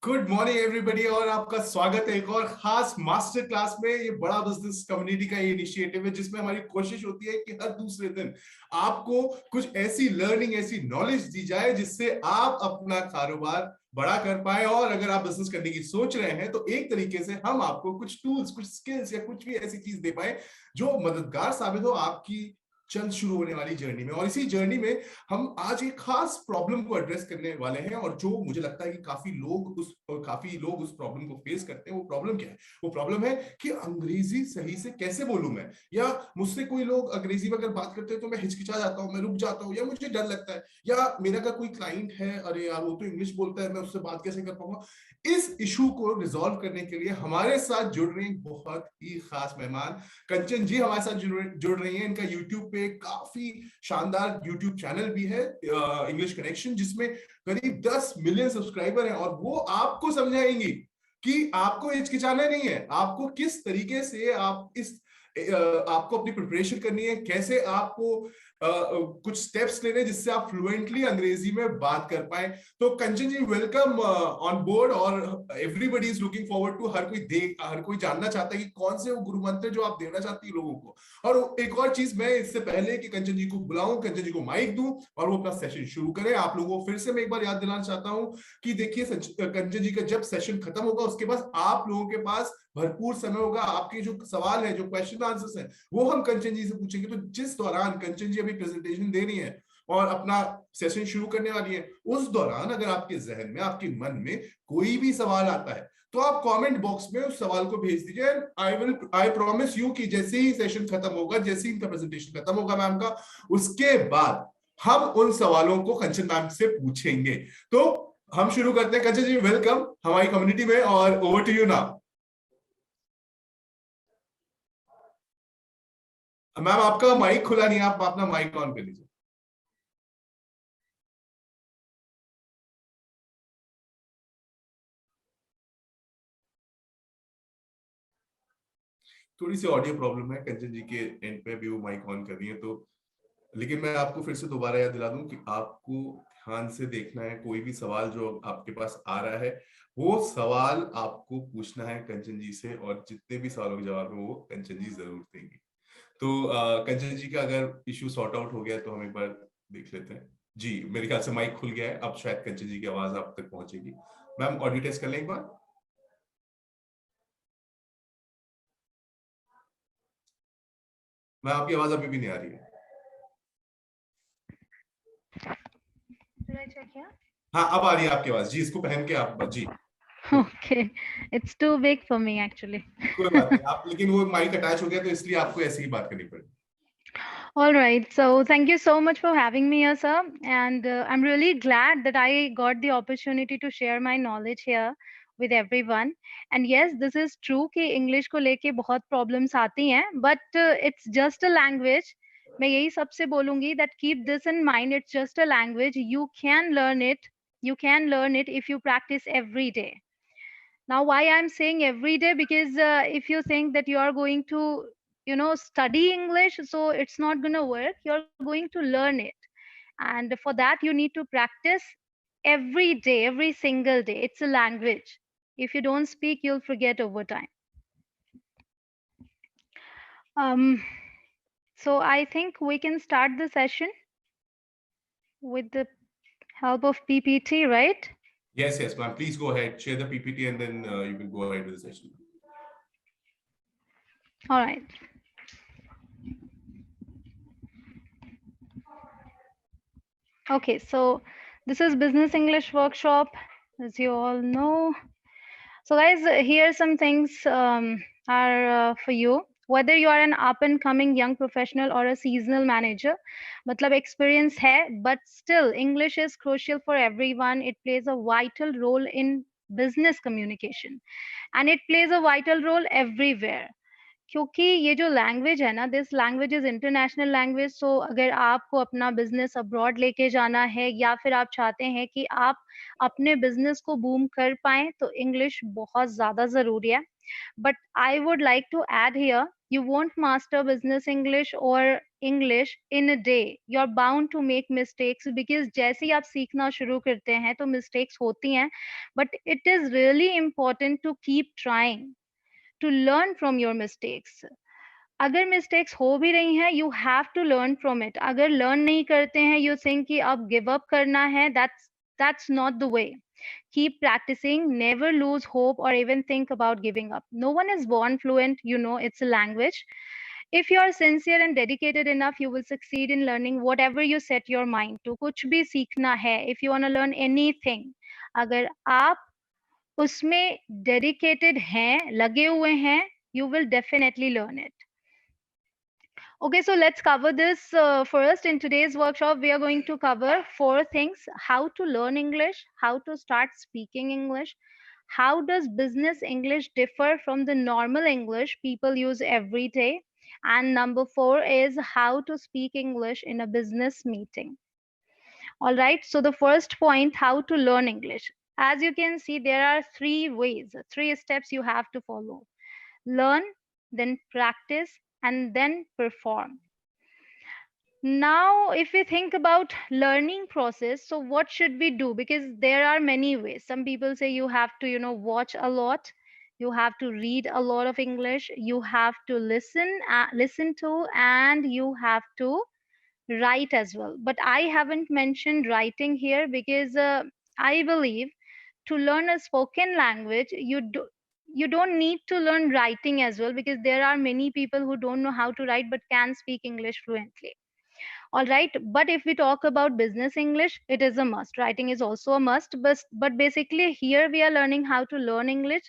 Good morning everybody और आपका स्वागत है एक और खास मास्टर क्लास में। ये बड़ा बिजनेस कम्युनिटी का ये इनिशिएटिव है जिसमें हमारी कोशिश होती है कि हर दूसरे दिन आपको कुछ ऐसी लर्निंग, ऐसी नॉलेज दी जाए जिससे आप अपना कारोबार बड़ा कर पाए। और अगर आप बिजनेस करने की सोच रहे हैं तो एक तरीके से हम आपको कुछ टूल्स, कुछ स्किल्स या कुछ भी ऐसी चीज दे पाए जो मददगार साबित हो आपकी जल्द शुरू होने वाली जर्नी में। और इसी जर्नी में हम आज एक खास प्रॉब्लम को एड्रेस करने वाले हैं और जो मुझे लगता है कि काफी लोग उस प्रॉब्लम को फेस करते हैं। वो प्रॉब्लम क्या है? वो प्रॉब्लम है कि अंग्रेजी सही से कैसे बोलूं मैं, या मुझसे कोई लोग अंग्रेजी में अगर बात करते हैं तो मैं हिचकिचा जाता हूं, मैं रुक जाता हूं, या मुझे डर लगता है, या मेरा अगर कोई क्लाइंट है, अरे यार वो तो इंग्लिश बोलता है, मैं उससे बात कैसे कर पाऊंगा। इस इशू को रिजॉल्व करने के लिए हमारे साथ जुड़ रहे हैं बहुत ही खास मेहमान। कंचन जी हमारे साथ जुड़ रही हैं। इनका यूट्यूब पे काफी शानदार यूट्यूब चैनल भी है, इंग्लिश कनेक्शन, जिसमें करीब 10 मिलियन सब्सक्राइबर हैं। और वो आपको समझाएंगी कि आपको हिचकिचाना नहीं है, आपको किस तरीके से आपको अपनी प्रिपरेशन करनी है, कैसे आपको कुछ स्टेप्स लेने जिससे आप फ्लुएंटली अंग्रेजी में बात कर पाए। तो Kanchan ji, welcome on board. और everybody is looking forward to, हर कोई जानना चाहता है कि कौन से वो गुरु मंत्र जो आप देना चाहती है लोगों को। और एक और चीज, मैं इससे पहले कि कंचन जी को बुलाऊं, कंचन जी को माइक दूं और वो अपना सेशन शुरू करें, आप लोगों को फिर से मैं एक बार याद दिलाना चाहता हूं कि देखिए, कंचन जी का जब सेशन खत्म होगा उसके बाद आप लोगों के पास भरपूर समय होगा। आपके जो सवाल है, जो क्वेश्चन आंसर्स हैं, वो हम कंचन जी से पूछेंगे। तो जिस दौरान कंचन जी अभी प्रेजेंटेशन दे रही है और अपना सेशन शुरू करने वाली है, उस दौरान अगर आपके जहन में, आपके मन में कोई भी सवाल आता है तो आप कमेंट बॉक्स में उस सवाल को भेज दीजिए। आई प्रॉमिस यू कि जैसे ही सेशन खत्म होगा, जैसे ही इनका प्रेजेंटेशन खत्म होगा मैम का, उसके बाद हम उन सवालों को कंचन मैम से पूछेंगे। तो हम शुरू करते हैं। कंचन जी, वेलकम हमारी कम्युनिटी में, और over to you now. Ma'am आपका माइक खुला नहीं है, आप अपना माइक ऑन कर लीजिए। थोड़ी सी ऑडियो प्रॉब्लम है कंचन जी के एंड पे भी, वो माइक ऑन कर रही है तो। लेकिन मैं आपको फिर से दोबारा याद दिला दूं कि आपको ध्यान से देखना है। कोई भी सवाल जो आपके पास आ रहा है, वो सवाल आपको पूछना है कंचन जी से, और जितने भी सवालों के जवाब है वो कंचन जी जरूर देंगी। तो कंचन जी का अगर इश्यू सॉर्ट आउट हो गया तो हम एक बार देख लेते हैं। जी, मेरे ख्याल से माइक खुल गया है, अब शायद कंचन जी की आवाज आप तक पहुंचेगी। मैम ऑडियो टेस्ट कर लें एक बार। मैम आपकी आवाज अभी भी नहीं आ रही है। हाँ, अब आ रही है आपकी आवाज जी। इसको पहन के आप जी। Okay, it's too big for me actually. कोई बात नहीं, आप लेकिन वो माइक अटैच हो गया तो इसलिए आपको ऐसे ही बात करनी पड़ेगी। All right, so thank you so much for having me here, sir. And I'm really glad that I got the opportunity to share my knowledge here with everyone. And yes, this is true कि English को लेके बहुत problems आती हैं, but it's just a language. मैं यही सबसे बोलूँगी that keep this in mind. It's just a language. You can learn it. You can learn it if you practice every day. Now why I'm saying every day, because if you think that you are going to study English, so it's not going to work. You're going to learn it, and for that you need to practice every day, every single day. It's a language. If you don't speak, you'll forget over time. um so I think we can start the session with the help of PPT, right? Yes, ma'am. Please go ahead, share the PPT, and then you can go ahead with the session. All right. Okay, so this is Business English Workshop, as you all know. So guys, here are some things are for you. Whether you are an up and coming young professional or a seasonal manager, matlab experience hai, but still English is crucial for everyone. It plays a vital role in business communication, and it plays a vital role everywhere. क्योंकि ये जो language है ना, this language is international language. So अगर आपको अपना business abroad लेके जाना है, या फिर आप चाहते हैं कि आप अपने बिजनेस को बूम कर पाएं, तो इंग्लिश बहुत ज्यादा जरूरी है. But I would like to add here, you won't master business English or English in a day, you're bound to make mistakes because जैसे ही आप सीखना शुरू करते हैं तो mistakes होती हैं, but it is really important to keep trying to learn from your mistakes. अगर मिस्टेक्स हो भी रही हैं, you have to learn from it. अगर लर्न नहीं करते हैं, यू थिंक कि अब गिव अप करना है, that's not the way. Keep practicing, never lose hope or even think about giving up. No one is born fluent, you know, it's a language. If you are sincere and dedicated enough, you will succeed in learning whatever you set your mind to. कुछ भी सीखना है, if you want to learn anything, अगर आप उसमें dedicated हैं, लगे हुए हैं, you will definitely learn it. Okay, so let's cover this first. In today's workshop, we are going to cover 4 things: how to learn English, how to start speaking English, how does business English differ from the normal English people use every day, and number 4 is how to speak English in a business meeting. All right, so the first point, how to learn English. As you can see, there are 3 ways, 3 steps you have to follow: learn, then practice, and then perform. Now if we think about learning process, so what should we do? Because there are many ways. Some people say you have to, you know, watch a lot, you have to read a lot of English, you have to listen to, and you have to write as well. But I haven't mentioned writing here because I believe to learn a spoken language, you don't need to learn writing as well, because there are many people who don't know how to write but can speak English fluently. All right, but if we talk about business English, it is a must. Writing is also a must, but basically here we are learning how to learn English.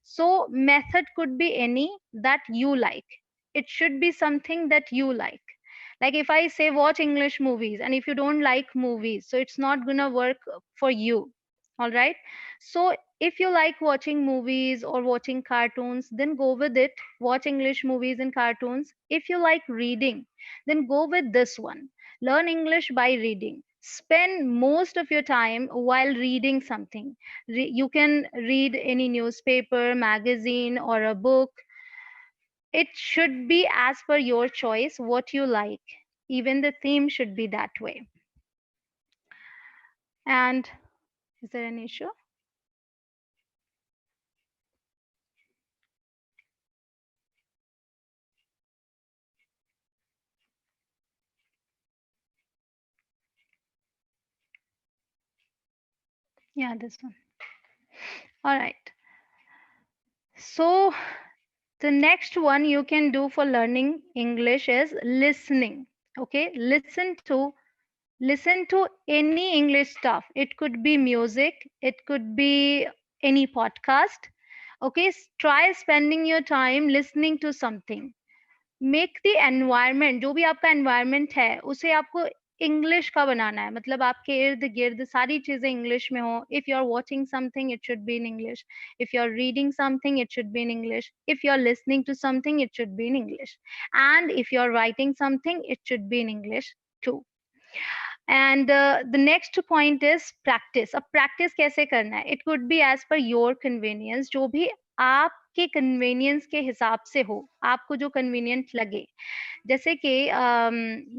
So method could be any that you like. It should be something that you like. Like if I say watch English movies, and if you don't like movies, so it's not gonna work for you. All right, so if you like watching movies or watching cartoons, then go with it. Watch English movies and cartoons. If you like reading, then go with this one. Learn English by reading. Spend most of your time while reading something. You can read any newspaper, magazine, or a book. It should be as per your choice, what you like. Even the theme should be that way. And is there an issue? Yeah, this one. All right. So the next one you can do for learning English is listening. Okay, listen to any English stuff. It could be music, it could be any podcast. Okay, try spending your time listening to something. Make the environment, जो भी आपका environment है, उसे आपको English का बनाना है. मतलब आपके इर्द गिर्द सारी चीजें इंग्लिश में हो. If you are watching something, it should be in English. If you are reading something, it should be in English. If you are listening to something, it should be in English. And if you are writing something, it should be in English too. And the next point is practice. अब practice कैसे करना है? It could be as per your convenience. जो भी आपके convenience के हिसाब से हो, आपको जो convenient लगे. जैसे कि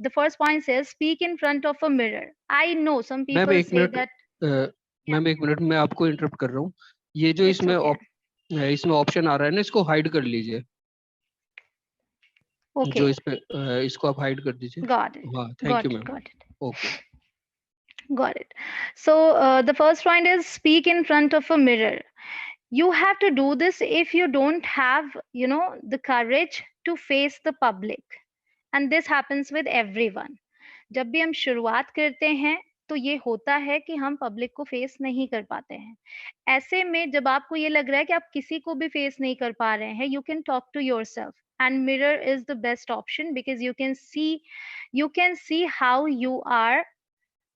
the first point says speak in front of a mirror. I know some ma'am people एक say मिनट that. मैम एक मिनट मैं आपको इंटरप्ट कर रहा हूँ. ये जो It's okay. इसमें ऑप्शन आ रहा है ना, इसको हाइड कर लीजिए. Okay. जो इसमें इसको आप हाइड कर दीजिए. Got it. हाँ, thank you ma'am. Got it. Okay. Got it. So the first point is speak in front of a mirror. You have to do this if you don't have, you know, the courage to face the public. And this happens with everyone. जब भी हम शुरुआत करते हैं तो ये होता है कि हम पब्लिक को फेस नहीं कर पाते हैं. ऐसे में जब आपको ये लग रहा है कि आप किसी को भी फेस नहीं कर पा रहे हैं, you can talk to yourself. And mirror is the best option because you can see how you are.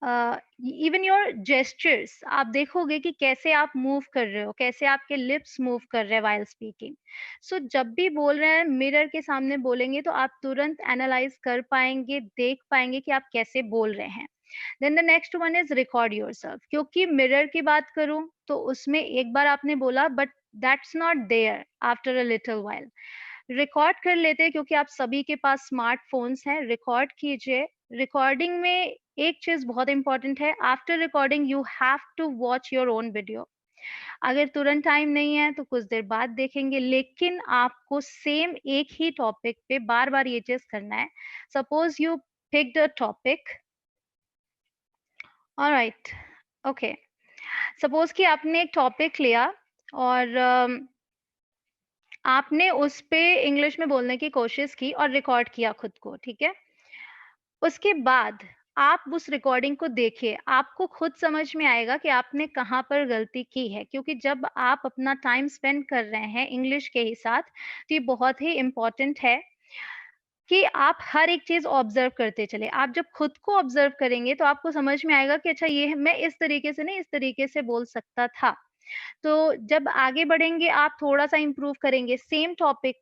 Even your gestures आप देखोगे कि कैसे आप मूव कर रहे हो, कैसे आपके लिप्स मूव कर रहे हैं वाइल स्पीकिंग. सो जब भी बोल रहे हैं मिरर के सामने बोलेंगे तो आप तुरंत एनालाइज कर पाएंगे, देख पाएंगे कि आप कैसे बोल रहे हैं. Then the next one is record yourself. क्योंकि मिरर की बात करूं तो उसमें एक बार आपने बोला but that's not there after a little while. Record कर लेते हैं क्योंकि आप सभी के पास स्मार्टफोन्स हैं, रिकॉर्ड कीजिए। रिकॉर्डिंग में एक चीज बहुत इंपॉर्टेंट है, after recording you have to watch your own video. अगर तुरंत टाइम नहीं है तो कुछ देर बाद देखेंगे, लेकिन आपको सेम एक ही टॉपिक पे बार बार ये चीज करना है। Suppose you picked a topic, alright, okay, suppose कि आपने एक टॉपिक लिया और आपने उस पे इंग्लिश में बोलने की कोशिश की और रिकॉर्ड किया खुद को, ठीक है। उसके बाद आप उस रिकॉर्डिंग को देखिए, आपको खुद समझ में आएगा कि आपने कहाँ पर गलती की है, क्योंकि जब आप अपना टाइम स्पेंड कर रहे हैं इंग्लिश के ही साथ, तो ये बहुत ही इम्पोर्टेंट है कि आप हर एक चीज ऑब्जर्व करते चले। आप जब खुद को ऑब्जर्व करेंगे तो आपको समझ में आएगा कि अच्छा ये मैं इस तरीके से नहीं, इस तरीके से बोल सकता था। तो जब आगे बढ़ेंगे आप थोड़ा-सा इम्प्रूव करेंगे। सेम टॉपिक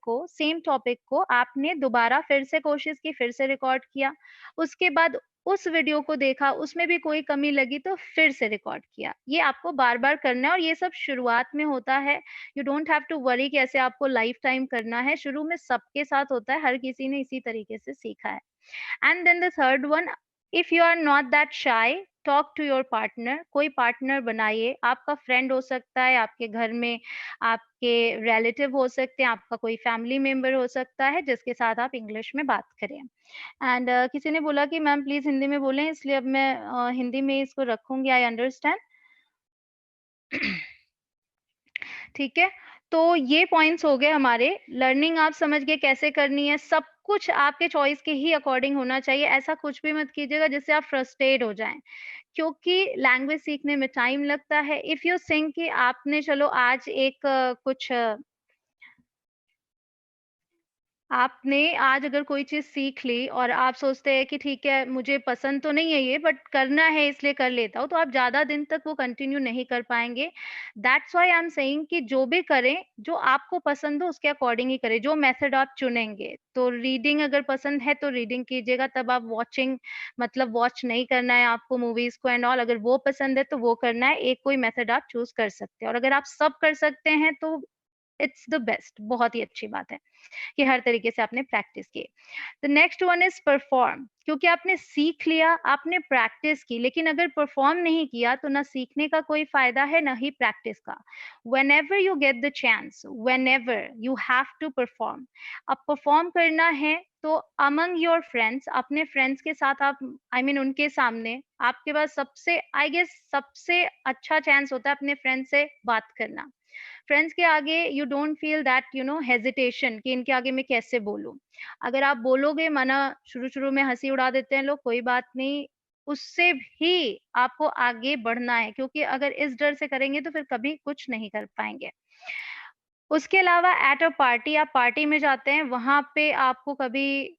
को आपने दोबारा फिर से कोशिश की, फिर से रिकॉर्ड किया। उसके बाद उस वीडियो को देखा, उसमें भी कोई कमी लगी तो फिर से रिकॉर्ड किया। ये आपको बार-बार करना है और ये सब शुरुआत में होता है। You don't have to worry कि ऐसे आपको लाइफ टाइम करना है। शुरू में सबके साथ होता है, हर किसी ने इसी तरीके से सीखा है। And then the third one, if you are not that shy, talk to your partner. कोई पार्टनर बनाइए, आपका फ्रेंड हो सकता है, आपके घर में आपके रिलेटिव हो सकते हैं, आपका कोई फैमिली मेंबर हो सकता है जिसके साथ आप इंग्लिश में बात करें। एंड किसी ने बोला कि मैम प्लीज हिंदी में बोलें, इसलिए अब मैं हिंदी में इसको रखूंगी। I understand. ठीक है, तो ये पॉइंट्स हो गए हमारे। लर्निंग आप समझ गए कैसे करनी है, सब कुछ आपके चॉइस के ही अकॉर्डिंग होना चाहिए। ऐसा कुछ भी मत कीजिएगा जिससे आप फ्रस्ट्रेट हो जाएं, क्योंकि लैंग्वेज सीखने में टाइम लगता है। इफ यू थिंक कि आपने चलो आज एक कुछ आपने आज अगर कोई चीज़ सीख ली और आप सोचते हैं कि ठीक है, मुझे पसंद तो नहीं है ये, बट करना है इसलिए कर लेता हूँ, तो आप ज़्यादा दिन तक वो कंटिन्यू नहीं कर पाएँगे। That's why I am saying कि जो भी करें, जो आपको पसंद हो उसके अकॉर्डिंग ही करें, जो मेथड आप चुनेंगे। तो रीडिंग अगर पसंद है तो रीडिंग कीजिएगा, तब आप वॉचिंग मतलब वॉच नहीं करना है आपको मूवीज़ को एंड ऑल। अगर वो पसंद है तो वो करना है, एक कोई मेथड आप चूज़ कर सकते हैं और अगर आप सब कर सकते हैं तो इट्स द बेस्ट, बहुत ही अच्छी बात है कि हर तरीके से आपने प्रैक्टिस की। The next one is perform, क्योंकि आपने सीख लिया, आपने प्रैक्टिस की, लेकिन अगर परफॉर्म नहीं किया तो ना सीखने का कोई फायदा है ना ही प्रैक्टिस का। whenever you get the chance, whenever you have to perform, अब परफॉर्म करना है तो among your friends, अपने फ्रेंड्स के साथ आप उनके सामने आपके पास सबसे आई गेस सबसे अच्छा चांस होता है अपने फ्रेंड से बात करना। फ्रेंड्स के आगे you don't feel that hesitation कि इनके आगे मैं कैसे बोलूं। अगर आप बोलोगे, माना शुरू-शुरू में हँसी उड़ा देते हैं लोग, कोई बात नहीं, उससे भी आपको आगे बढ़ना है, क्योंकि अगर इस डर से करेंगे तो फिर कभी कुछ नहीं कर पाएँगे। उसके अलावा एट अ पार्टी, आप पार्टी में जाते हैं, वहाँ पे आपको कभी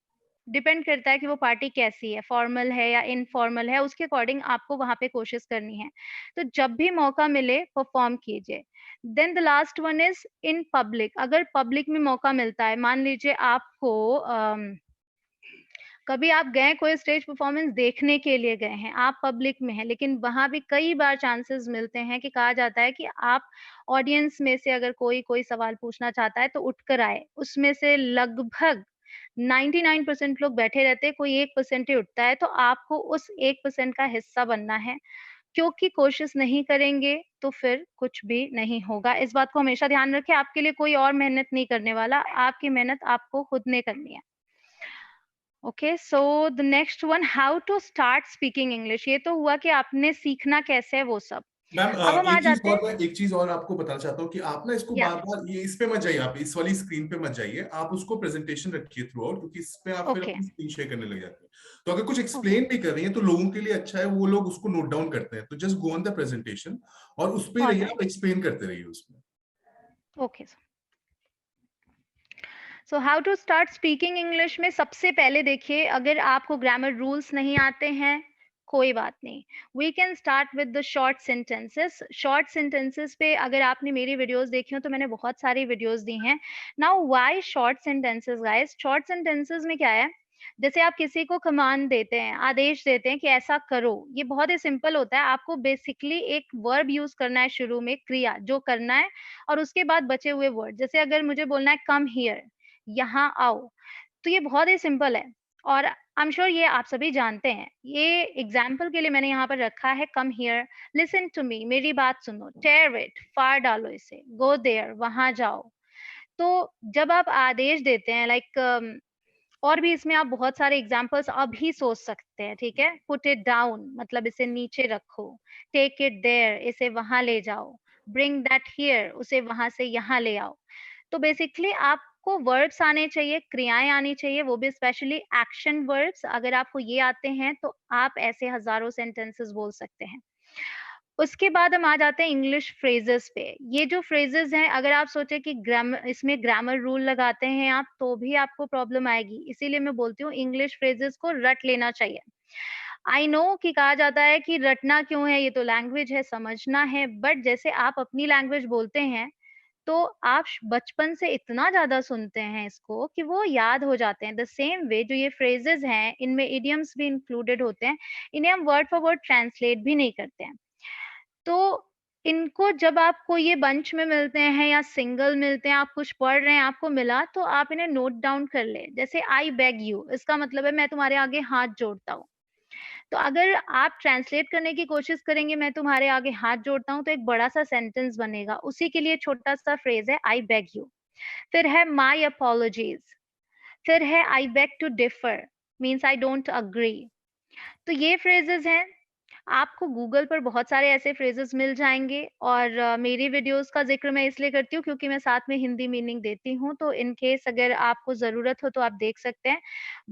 डिपेंड करता है कि वो पार्टी कैसी है, फॉर्मल है या इनफॉर्मल है, उसके अकॉर्डिंग आपको वहाँ पे कोशिश करनी है। तो जब भी मौका मिले परफॉर्म कीजिए। Then the last one is in public, अगर पब्लिक में मौका मिलता है, मान लीजिए आपको कभी आप गए कोई स्टेज परफॉर्मेंस देखने के लिए गए हैं, आप पब्लिक में हैं, लेकिन वहाँ भी कई बार चांसेस मिलते हैं कि कहा जाता है कि आप ऑडियंस में से अगर कोई सवाल पूछना चाहता है तो उठकर आए। उसमें से लगभग 99% लोग बैठे रहते हैं, कोई 1% ही उठता है, तो आपको उस 1% का हिस्सा बनना है, क्योंकि कोशिश नहीं करेंगे तो फिर कुछ भी नहीं होगा। इस बात को हमेशा ध्यान रखें, आपके लिए कोई और मेहनत नहीं करने वाला, आपकी मेहनत आपको खुद ने करनी है। Okay, so the next one, how to start speaking English. ये तो हुआ कि आपने सीखना कैसे है वो सब। मैम अब हम आ जाते हैं, मैं एक चीज और आपको बताना चाहता हूँ कि आप ना इसको या बार बार ये इस पे मत जाइए, आप इस वाली स्क्रीन पे मत जाइए, आप उसको प्रेजेंटेशन रखिए थ्रू आउट, क्योंकि इस पे आप फिर ओके, अपनी स्क्रीन शेयर करने लग जाते हैं। तो अगर कुछ ओके, एक्सप्लेन भी कर रही हैं तो लोगों के लिए अच्छा है, वो लोग उसको नोट डाउन करते हैं, तो just go on the presentation और उस पे ही रहिए, ऑलराइट, आप एक्सप्लेन करते रहिए उसमें। Okay. So how to start speaking English में सबसे पहले देखिए, अगर आपको ग्रामर रूल्स नहीं आते हैं, कोई बात नहीं, we can start with the short sentences. Short sentences पे अगर आपने मेरी वीडियोस देखी हो तो मैंने बहुत सारी वीडियोस दी हैं। Now why short sentences guys? Short sentences में क्या है, जैसे आप किसी को कमांड देते हैं, आदेश देते हैं कि ऐसा करो, ये बहुत ही सिंपल होता है। आपको बेसिकली एक वर्ब यूज करना है शुरू में, क्रिया जो करना है, और उसके बाद बचे हुए वर्ड। जैसे अगर मुझे बोलना है कम हियर, यहाँ आओ। तो ये बहुत ही सिंपल है और आई एम श्योर ये आप सभी जानते हैं। ये एग्जाम्पल के लिए मैंने यहाँ पर रखा है, come here, listen to me, मेरी बात सुनो, टेयर इट, फाड़ डालो इसे, गो देयर, वहां जाओ। तो जब आप आदेश देते हैं लाइक और भी इसमें आप बहुत सारे एग्जाम्पल्स अभी सोच सकते हैं, ठीक है। पुट इट डाउन मतलब इसे नीचे रखो, टेक इट देयर इसे वहां ले जाओ, ब्रिंग दैट हियर उसे वहां से यहाँ ले आओ। तो बेसिकली आपको वर्ब्स आने चाहिए, क्रियाएं आनी चाहिए, वो भी स्पेशली एक्शन वर्ब्स। अगर आपको ये आते हैं तो आप ऐसे हजारों सेंटेंसेस बोल सकते हैं। उसके बाद हम आ जाते हैं इंग्लिश फ्रेजेस पे। ये जो फ्रेजेस हैं, अगर आप सोचे कि ग्रामर, इसमें ग्रामर रूल लगाते हैं आप, तो भी आपको प्रॉब्लम आएगी। इसीलिए मैं बोलती हूँ इंग्लिश फ्रेजेस को रट लेना चाहिए। आई नो कि कहा जाता है कि रटना क्यों है, ये तो लैंग्वेज है, समझना है, बट जैसे आप अपनी लैंग्वेज बोलते हैं तो आप बचपन से इतना ज्यादा सुनते हैं इसको कि वो याद हो जाते हैं। द सेम वे जो ये फ्रेजेस हैं, इनमें इडियम्स भी इंक्लूडेड होते हैं, इन्हें हम वर्ड फॉर वर्ड ट्रांसलेट भी नहीं करते हैं। तो इनको जब आपको ये बंच में मिलते हैं या सिंगल मिलते हैं, आप कुछ पढ़ रहे हैं, आपको मिला, तो आप इन्हें नोट डाउन कर ले। जैसे आई बेग यू, इसका मतलब है मैं तुम्हारे आगे हाथ जोड़ता हूँ। तो अगर आप ट्रांसलेट करने की कोशिश करेंगे मैं तुम्हारे आगे हाथ जोड़ता हूँ, तो एक बड़ा सा सेंटेंस बनेगा। उसी के लिए छोटा सा फ्रेज है आई बेग यू। फिर है माई अपॉलॉजीज। फिर है I beg to differ, means I don't agree. तो ये फ्रेजेस हैं। आपको गूगल पर बहुत सारे ऐसे फ्रेजेस मिल जाएंगे और मेरी वीडियोस का जिक्र मैं इसलिए करती हूँ क्योंकि मैं साथ में हिंदी मीनिंग देती हूँ, तो इन केस अगर आपको जरूरत हो तो आप देख सकते हैं।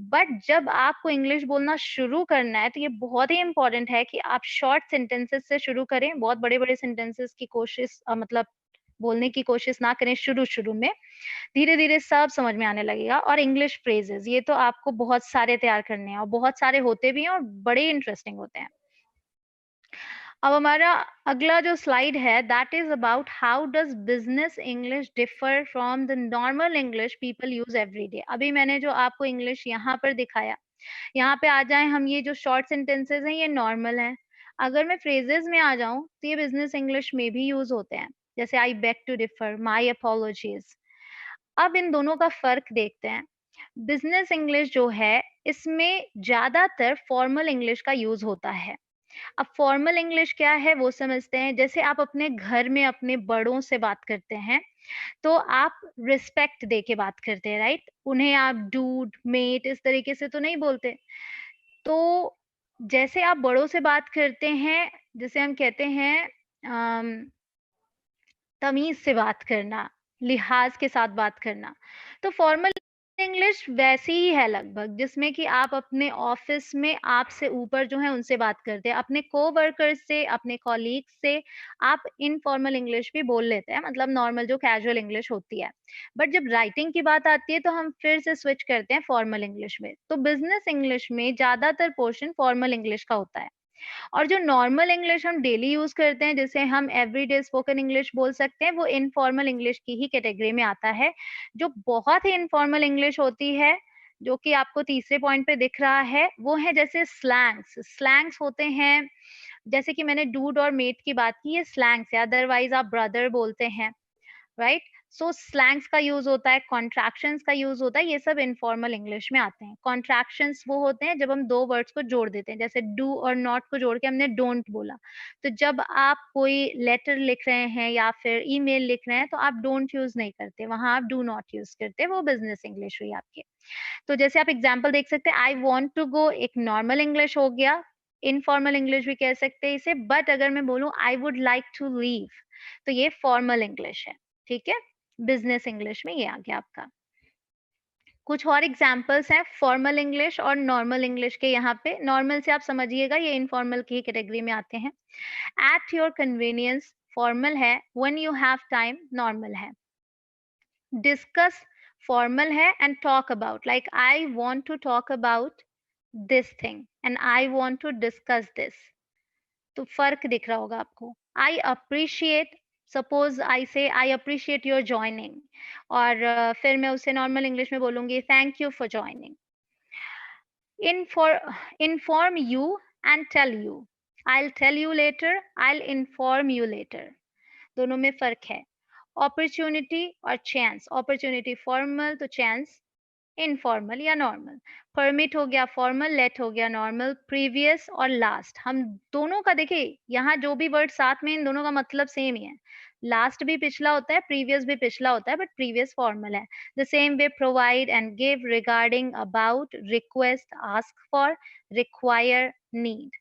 बट जब आपको इंग्लिश बोलना शुरू करना है तो ये बहुत ही इंपॉर्टेंट है कि आप शॉर्ट सेंटेंसेस से शुरू करें। बहुत बड़े बड़े सेंटेंसेस की कोशिश मतलब बोलने की कोशिश ना करें शुरू शुरू में। धीरे धीरे सब समझ में आने लगेगा। और इंग्लिश फ्रेजेस ये तो आपको बहुत सारे तैयार करने हैं और बहुत सारे होते भी हैं और बड़े इंटरेस्टिंग होते हैं। अब हमारा अगला जो स्लाइड है that is about how does business English differ from the normal English people use everyday. अभी मैंने जो आपको इंग्लिश यहाँ पर दिखाया, यहाँ पे आ जाए हम, ये जो शॉर्ट सेंटेंसेस हैं ये नॉर्मल हैं। अगर मैं फ्रेजेस में आ जाऊं तो ये बिजनेस इंग्लिश में भी यूज होते हैं, जैसे I beg to differ, my apologies. अब इन दोनों का फर्क देखते हैं। बिजनेस इंग्लिश जो है इसमें ज्यादातर फॉर्मल इंग्लिश का यूज होता है। अब फॉर्मल इंग्लिश क्या है वो समझते हैं। जैसे आप अपने घर में अपने बड़ों से बात करते हैं तो आप रिस्पेक्ट दे के बात करते हैं, राइट। उन्हें आप डूड, मेट इस तरीके से तो नहीं बोलते। तो जैसे आप बड़ों से बात करते हैं, जैसे हम कहते हैं तमीज से बात करना, लिहाज के साथ बात करना। तो फॉर्मल इंग्लिश वैसी ही है लगभग, जिसमें कि आप अपने ऑफिस में आपसे ऊपर जो है उनसे बात करते हैं, अपने कोवर्कर्स से, अपने कॉलीग्स से आप इनफॉर्मल इंग्लिश भी बोल लेते हैं, मतलब नॉर्मल जो कैजुअल इंग्लिश होती है। बट जब राइटिंग की बात आती है तो हम फिर से स्विच करते हैं फॉर्मल इंग्लिश में। तो बिजनेस इंग्लिश में ज्यादातर पोर्शन फॉर्मल इंग्लिश का होता है। और जो नॉर्मल इंग्लिश हम डेली यूज करते हैं, जिसे हम एवरीडे स्पोकन इंग्लिश बोल सकते हैं, वो इनफॉर्मल इंग्लिश की ही कैटेगरी में आता है। जो बहुत ही इनफॉर्मल इंग्लिश होती है, जो कि आपको तीसरे पॉइंट पे दिख रहा है, वो है जैसे स्लैंग्स। स्लैंग्स होते हैं, जैसे कि मैंने डूड और मेट की बात की, ये स्लैंग्स है। अदरवाइज आप ब्रदर बोलते हैं, राइट। सो स्लैंग्स का यूज होता है, कॉन्ट्रैक्शंस का यूज होता है, ये सब इनफॉर्मल इंग्लिश में आते हैं। कॉन्ट्रैक्शंस वो होते हैं जब हम दो वर्ड्स को जोड़ देते हैं, जैसे डू और नॉट को जोड़ के हमने डोंट बोला। तो जब आप कोई लेटर लिख रहे हैं या फिर ईमेल लिख रहे हैं तो आप डोंट यूज नहीं करते, वहां आप डू नॉट यूज करते, वो बिजनेस इंग्लिश हुई आपकी। तो जैसे आप एग्जाम्पल देख सकते हैं, आई वॉन्ट टू गो एक नॉर्मल इंग्लिश हो गया, इनफॉर्मल इंग्लिश भी कह सकते हैं इसे। बट अगर मैं बोलूं I would like to leave, तो ये फॉर्मल इंग्लिश है, ठीक है। बिजनेस इंग्लिश में ये आ गया आपका। कुछ और एग्जांपल्स हैं फॉर्मल इंग्लिश और नॉर्मल इंग्लिश के। यहाँ पे नॉर्मल से आप समझिएगा ये इनफॉर्मल की कैटेगरी में आते हैं। एट योर कन्वीनियंस फॉर्मल है, when you have time normal है। डिस्कस फॉर्मल है, and talk about, like I want to talk about this thing and I want to discuss this. तो फर्क दिख रहा होगा आपको। आई अप्रिशिएट, सपोज आई से आई अप्रिशिएट योर ज्वाइनिंग, और फिर मैं उसे नॉर्मल इंग्लिश में बोलूंगी thank you for joining. Inform you and tell you, I will tell you later, I will inform you later, दोनों में फर्क है। अपॉर्चुनिटी और चांस, अपॉर्चुनिटी फॉर्मल तो चांस इनफॉर्मल या नॉर्मल, परमिट हो गया फॉर्मल, लेट हो गया नॉर्मल, प्रीवियस और लास्ट। हम दोनों का देखिए यहाँ जो भी वर्ड साथ में, इन दोनों का मतलब सेम ही है। लास्ट भी पिछला होता है, प्रीवियस भी पिछला होता है, बट प्रीवियस फॉर्मल है। The same way provide and give, regarding, about, request, ask for, require, need.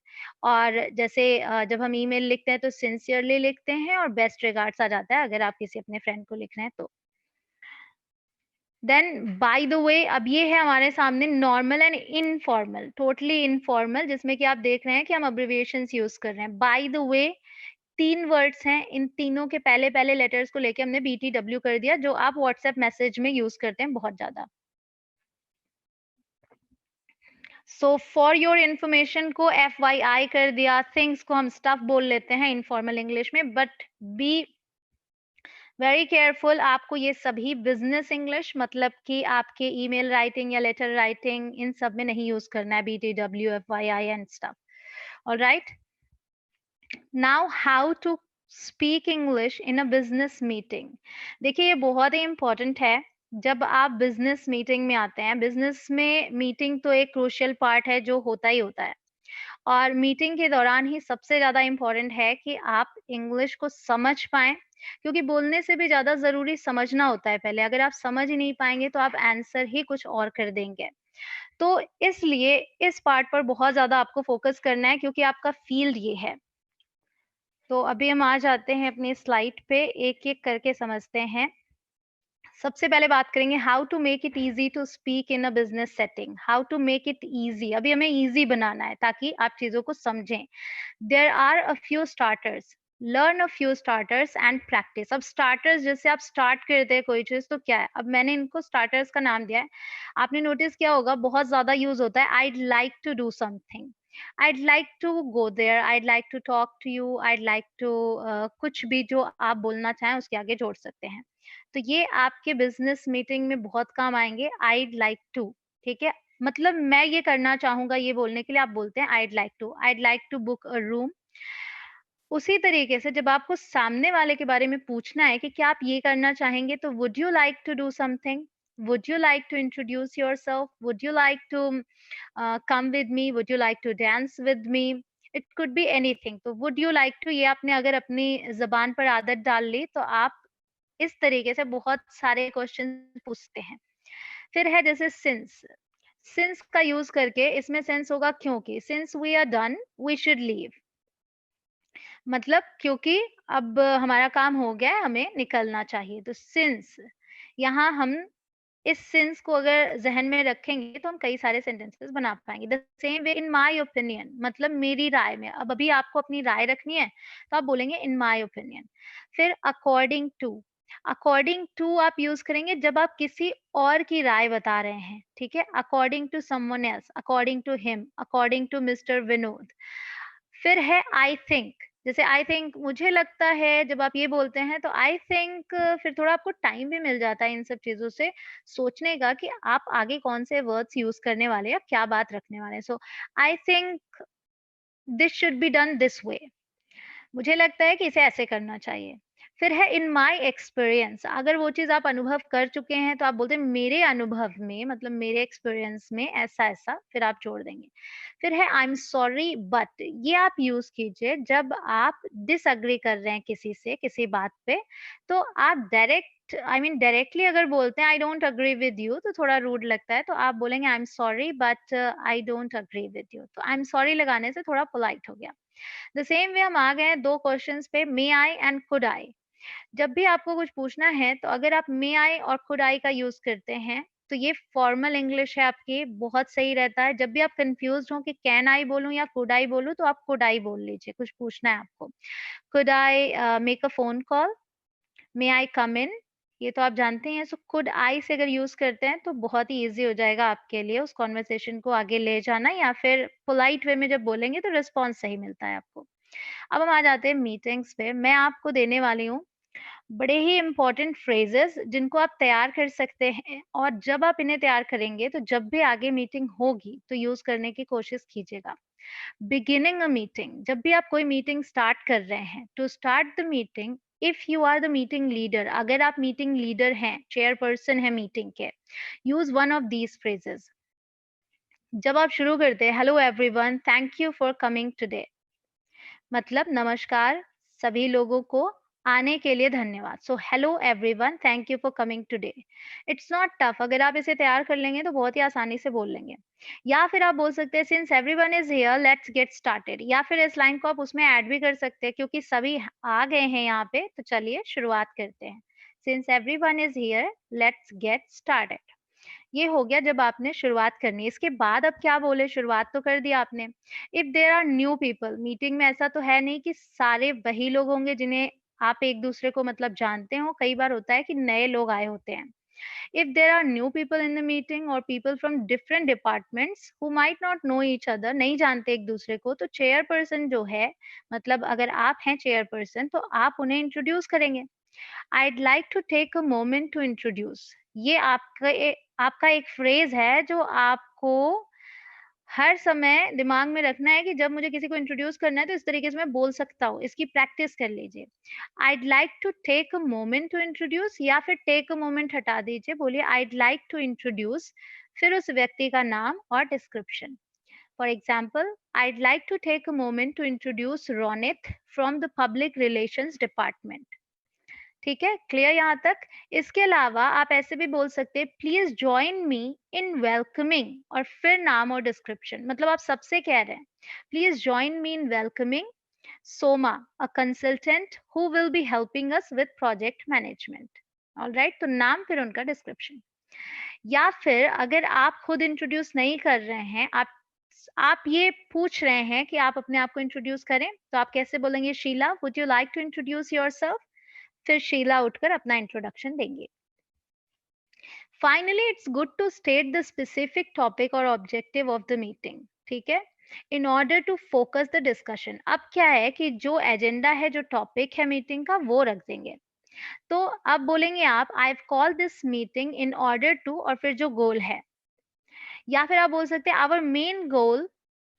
और जैसे जब हम ईमेल लिखते हैं तो सिंसियरली लिखते हैं और बेस्ट रिगार्ड्स आ जाता है अगर आप किसी अपने फ्रेंड को लिख रहे हैं तो। देन बाय द वे, अब ये है हमारे सामने normal and informal, totally informal, जिसमें कि आप देख रहे हैं कि हम अब्रिविएशंस यूज कर रहे हैं। बाय द वे 3 वर्ड्स हैं, इन तीनों के पहले पहले लेटर्स को लेके हमने BTW कर दिया, जो आप व्हाट्सएप मैसेज में यूज करते हैं बहुत ज्यादा। सो फॉर योर इन्फॉर्मेशन को FYI कर दिया, थिंग्स को हम स्टफ बोल लेते हैं इनफॉर्मल इंग्लिश में, बट बी वेरी केयरफुल, आपको ये सभी बिजनेस इंग्लिश मतलब कि आपके ईमेल राइटिंग या लेटर राइटिंग इन सब में नहीं यूज करना है BTW, FYI and stuff. Alright, now how to speak English in a business meeting. देखिए ये बहुत ही इंपॉर्टेंट है जब आप बिजनेस मीटिंग में आते हैं। बिजनेस में मीटिंग तो एक क्रूशियल पार्ट है जो होता ही होता है, और मीटिंग के दौरान ही सबसे ज़्यादा इम्पोर्टेंट है कि आप इंग्लिश को समझ पाएँ, क्योंकि बोलने से भी ज़्यादा ज़रूरी समझना होता है पहले। अगर आप समझ ही नहीं पाएँगे तो आप आंसर ही कुछ और कर देंगे। तो इसलिए इस पार्ट पर बहुत ज़्यादा आपको फ़ोकस करना है, क्योंकि आपका फ़ील्ड ये है। तो अभी हम आ जाते हैं अपनी स्लाइड पे, एक-एक करके समझते हैं। सबसे पहले बात करेंगे how to make it easy to speak in a business setting. How to make it easy, अभी हमें ईजी बनाना है ताकि आप चीजों को समझें। There are a few starters, learn a few starters and practice. अब स्टार्टर्स जैसे आप स्टार्ट करते हैं कोई चीज तो क्या है, अब मैंने इनको स्टार्टर्स का नाम दिया है। आपने नोटिस किया होगा बहुत ज्यादा यूज होता है, I'd like to do something, I'd like to go there, I'd like to talk to you, I'd like to, कुछ भी जो आप बोलना चाहें उसके आगे जोड़ सकते हैं। तो ये आपके बिजनेस मीटिंग में बहुत काम आएंगे, आईड लाइक टू। ठीक है, मतलब मैं ये करना चाहूंगा, ये बोलने के लिए आप बोलते हैं I'd like to book a room. उसी तरीके से जब आपको सामने वाले के बारे में पूछना है कि क्या आप ये करना चाहेंगे, तो would you like to do something, would you like to introduce yourself, would you like to come with me, would you like to dance with me, it could be anything. तो वुड यू लाइक टू ये आपने अगर अपनी जबान पर आदत डाल ली तो आप इस तरीके से बहुत सारे क्वेश्चन पूछते हैं। फिर है जैसे सिंस का यूज करके, इसमें सेंस होगा क्योंकि, since we are done we should leave, मतलब क्योंकि अब हमारा काम हो गया है हमें निकलना चाहिए। तो सिंस, यहाँ हम इस सिंस को अगर ज़हन में रखेंगे तो हम कई सारे सेंटेंसेस बना पाएँगे। The same way in my opinion, मतलब मेरी राय में। अब अभी आपको अपनी राय रखनी है तो आप बोलेंगे इन माय ओपिनियन। फिर अकॉर्डिंग टू आप यूज़ करेंगे जब आप किसी और की राय बता रहे हैं, ठीक है? According to someone else, according to him, according to mister Vinod. फिर है आई थिंक, जैसे आई थिंक मुझे लगता है, जब आप ये बोलते हैं तो आई थिंक फिर थोड़ा आपको टाइम भी मिल जाता है इन सब चीज़ों से सोचने का कि आप आगे कौन से वर्ड्स यूज़ करने वाले हैं, क्या बात रखने वाले हैं। So I think this should be done this way, मुझे लगता है कि इसे ऐसे करना चाहिए। फिर है इन माय एक्सपीरियंस, अगर वो चीज़ आप अनुभव कर चुके हैं तो आप बोलते हैं मेरे अनुभव में, मतलब मेरे एक्सपीरियंस में ऐसा-ऐसा, फिर आप जोड़ देंगे। फिर है आई एम सॉरी बट, ये आप यूज़ कीजिए जब आप डिसएग्री कर रहे हैं किसी से, किसी बात पे, तो आप डायरेक्टली अगर बोलते हैं I don't agree with you तो थोड़ा रूड लगता है, तो आप बोलेंगे I am sorry but I don't agree with you. तो आई एम सॉरी लगाने से थोड़ा पोलाइट हो गया। द सेम वे हम आ गए हैं 2 क्वेश्चंस पे, मे आई एंड कुड आई। जब भी आपको कुछ पूछना है तो अगर आप मे आई और कुड आई का यूज करते हैं तो ये फॉर्मल इंग्लिश है आपकी, बहुत सही रहता है। जब भी आप कंफ्यूज्ड हो कि कैन आई बोलूं या कुड आई बोलूं तो आप कुड आई बोल लीजिए, कुछ पूछना है आपको। Could I make a phone call, may I come in, ये तो आप जानते हैं। सो कुड आई से अगर यूज करते हैं तो बहुत ही इजी हो जाएगा आपके लिए उस कॉन्वर्सेशन को आगे ले जाना, या फिर पोलाइट वे में जब बोलेंगे तो रिस्पॉन्स सही मिलता है आपको। अब हम आ जाते हैं मीटिंग्स पे। मैं आपको देने वाली हूँ बड़े ही इम्पोर्टेंट फ्रेजेस जिनको आप तैयार कर सकते हैं, और जब आप इन्हें तैयार करेंगे तो जब भी आगे मीटिंग होगी तो यूज करने की कोशिश कीजिएगा। बिगिनिंग अ मीटिंग, जब भी आप कोई मीटिंग स्टार्ट कर रहे हैं, to start the meeting if you are the meeting leader, अगर आप मीटिंग लीडर हैं, चेयरपर्सन है मीटिंग के, use one of these phrases. जब आप शुरू करते हैं hello everyone, thank you for coming today, मतलब नमस्कार सभी लोगों को आने के लिए धन्यवाद। So hello everyone, thank you for coming today. It's not tough, अगर आप इसे तैयार कर लेंगे तो बहुत ही आसानी से बोल लेंगे। या फिर आप बोल सकते हैं since everyone is here let's get started, या फिर इस लाइन को आप उसमें ऐड भी कर सकते हैं क्योंकि सभी आ गए हैं यहाँ पे, तो चलिए शुरुआत करते हैं। Since everyone is here let's get started. ये हो गया जब आपने शुरुआत करनी है। इसके बाद अब क्या बोले, शुरुआत तो कर दिया आपने। If there are new people, meeting में ऐसा तो है नहीं कि सारे वही लोग होंगे जिन्हें आप एक दूसरे को मतलब जानते हो, कई बार होता है कि नए लोग आए होते हैं। If there are new people in the meeting और people from different departments who might not know each other, नहीं जानते एक दूसरे को, तो चेयरपर्सन जो है, मतलब अगर आप हैं चेयरपर्सन तो आप उन्हें इंट्रोड्यूस करेंगे। I'd like to take a moment to introduce. ये आपका एक फ्रेज है जो आपको हर समय दिमाग में रखना है कि जब मुझे किसी को इंट्रोड्यूस करना है तो इस तरीके से मैं बोल सकता हूँ। इसकी प्रैक्टिस कर लीजिए। I'd like to take a moment to introduce, या फिर take a moment हटा दीजिए, बोलिए I'd like to introduce, फिर उस व्यक्ति का नाम और description. For example, I'd like to take a moment to introduce Ronit from the Public Relations Department. ठीक है, क्लियर यहाँ तक। इसके अलावा आप ऐसे भी बोल सकते हैं please join me in welcoming, और फिर नाम और डिस्क्रिप्शन, मतलब आप सबसे कह रहे हैं please join me in welcoming Soma, a consultant who will be helping us with project management. Alright, तो नाम फिर उनका डिस्क्रिप्शन। या फिर अगर आप खुद इंट्रोड्यूस नहीं कर रहे हैं, आप ये पूछ रहे हैं कि आप अपने आप को इंट्रोड्यूस करें, तो आप कैसे बोलेंगे, Sheela would you like to introduce yourself, फिर शीला उठकर अपना इंट्रोडक्शन देंगे। Finally it's good to state the specific topic और ऑब्जेक्टिव ऑफ द मीटिंग, ठीक है, in order to focus the discussion. अब क्या है कि जो एजेंडा है, जो टॉपिक है मीटिंग का, वो रख देंगे। तो अब बोलेंगे आप I have called this meeting in order to, और फिर जो गोल है, या फिर आप बोल सकते हैं our main goal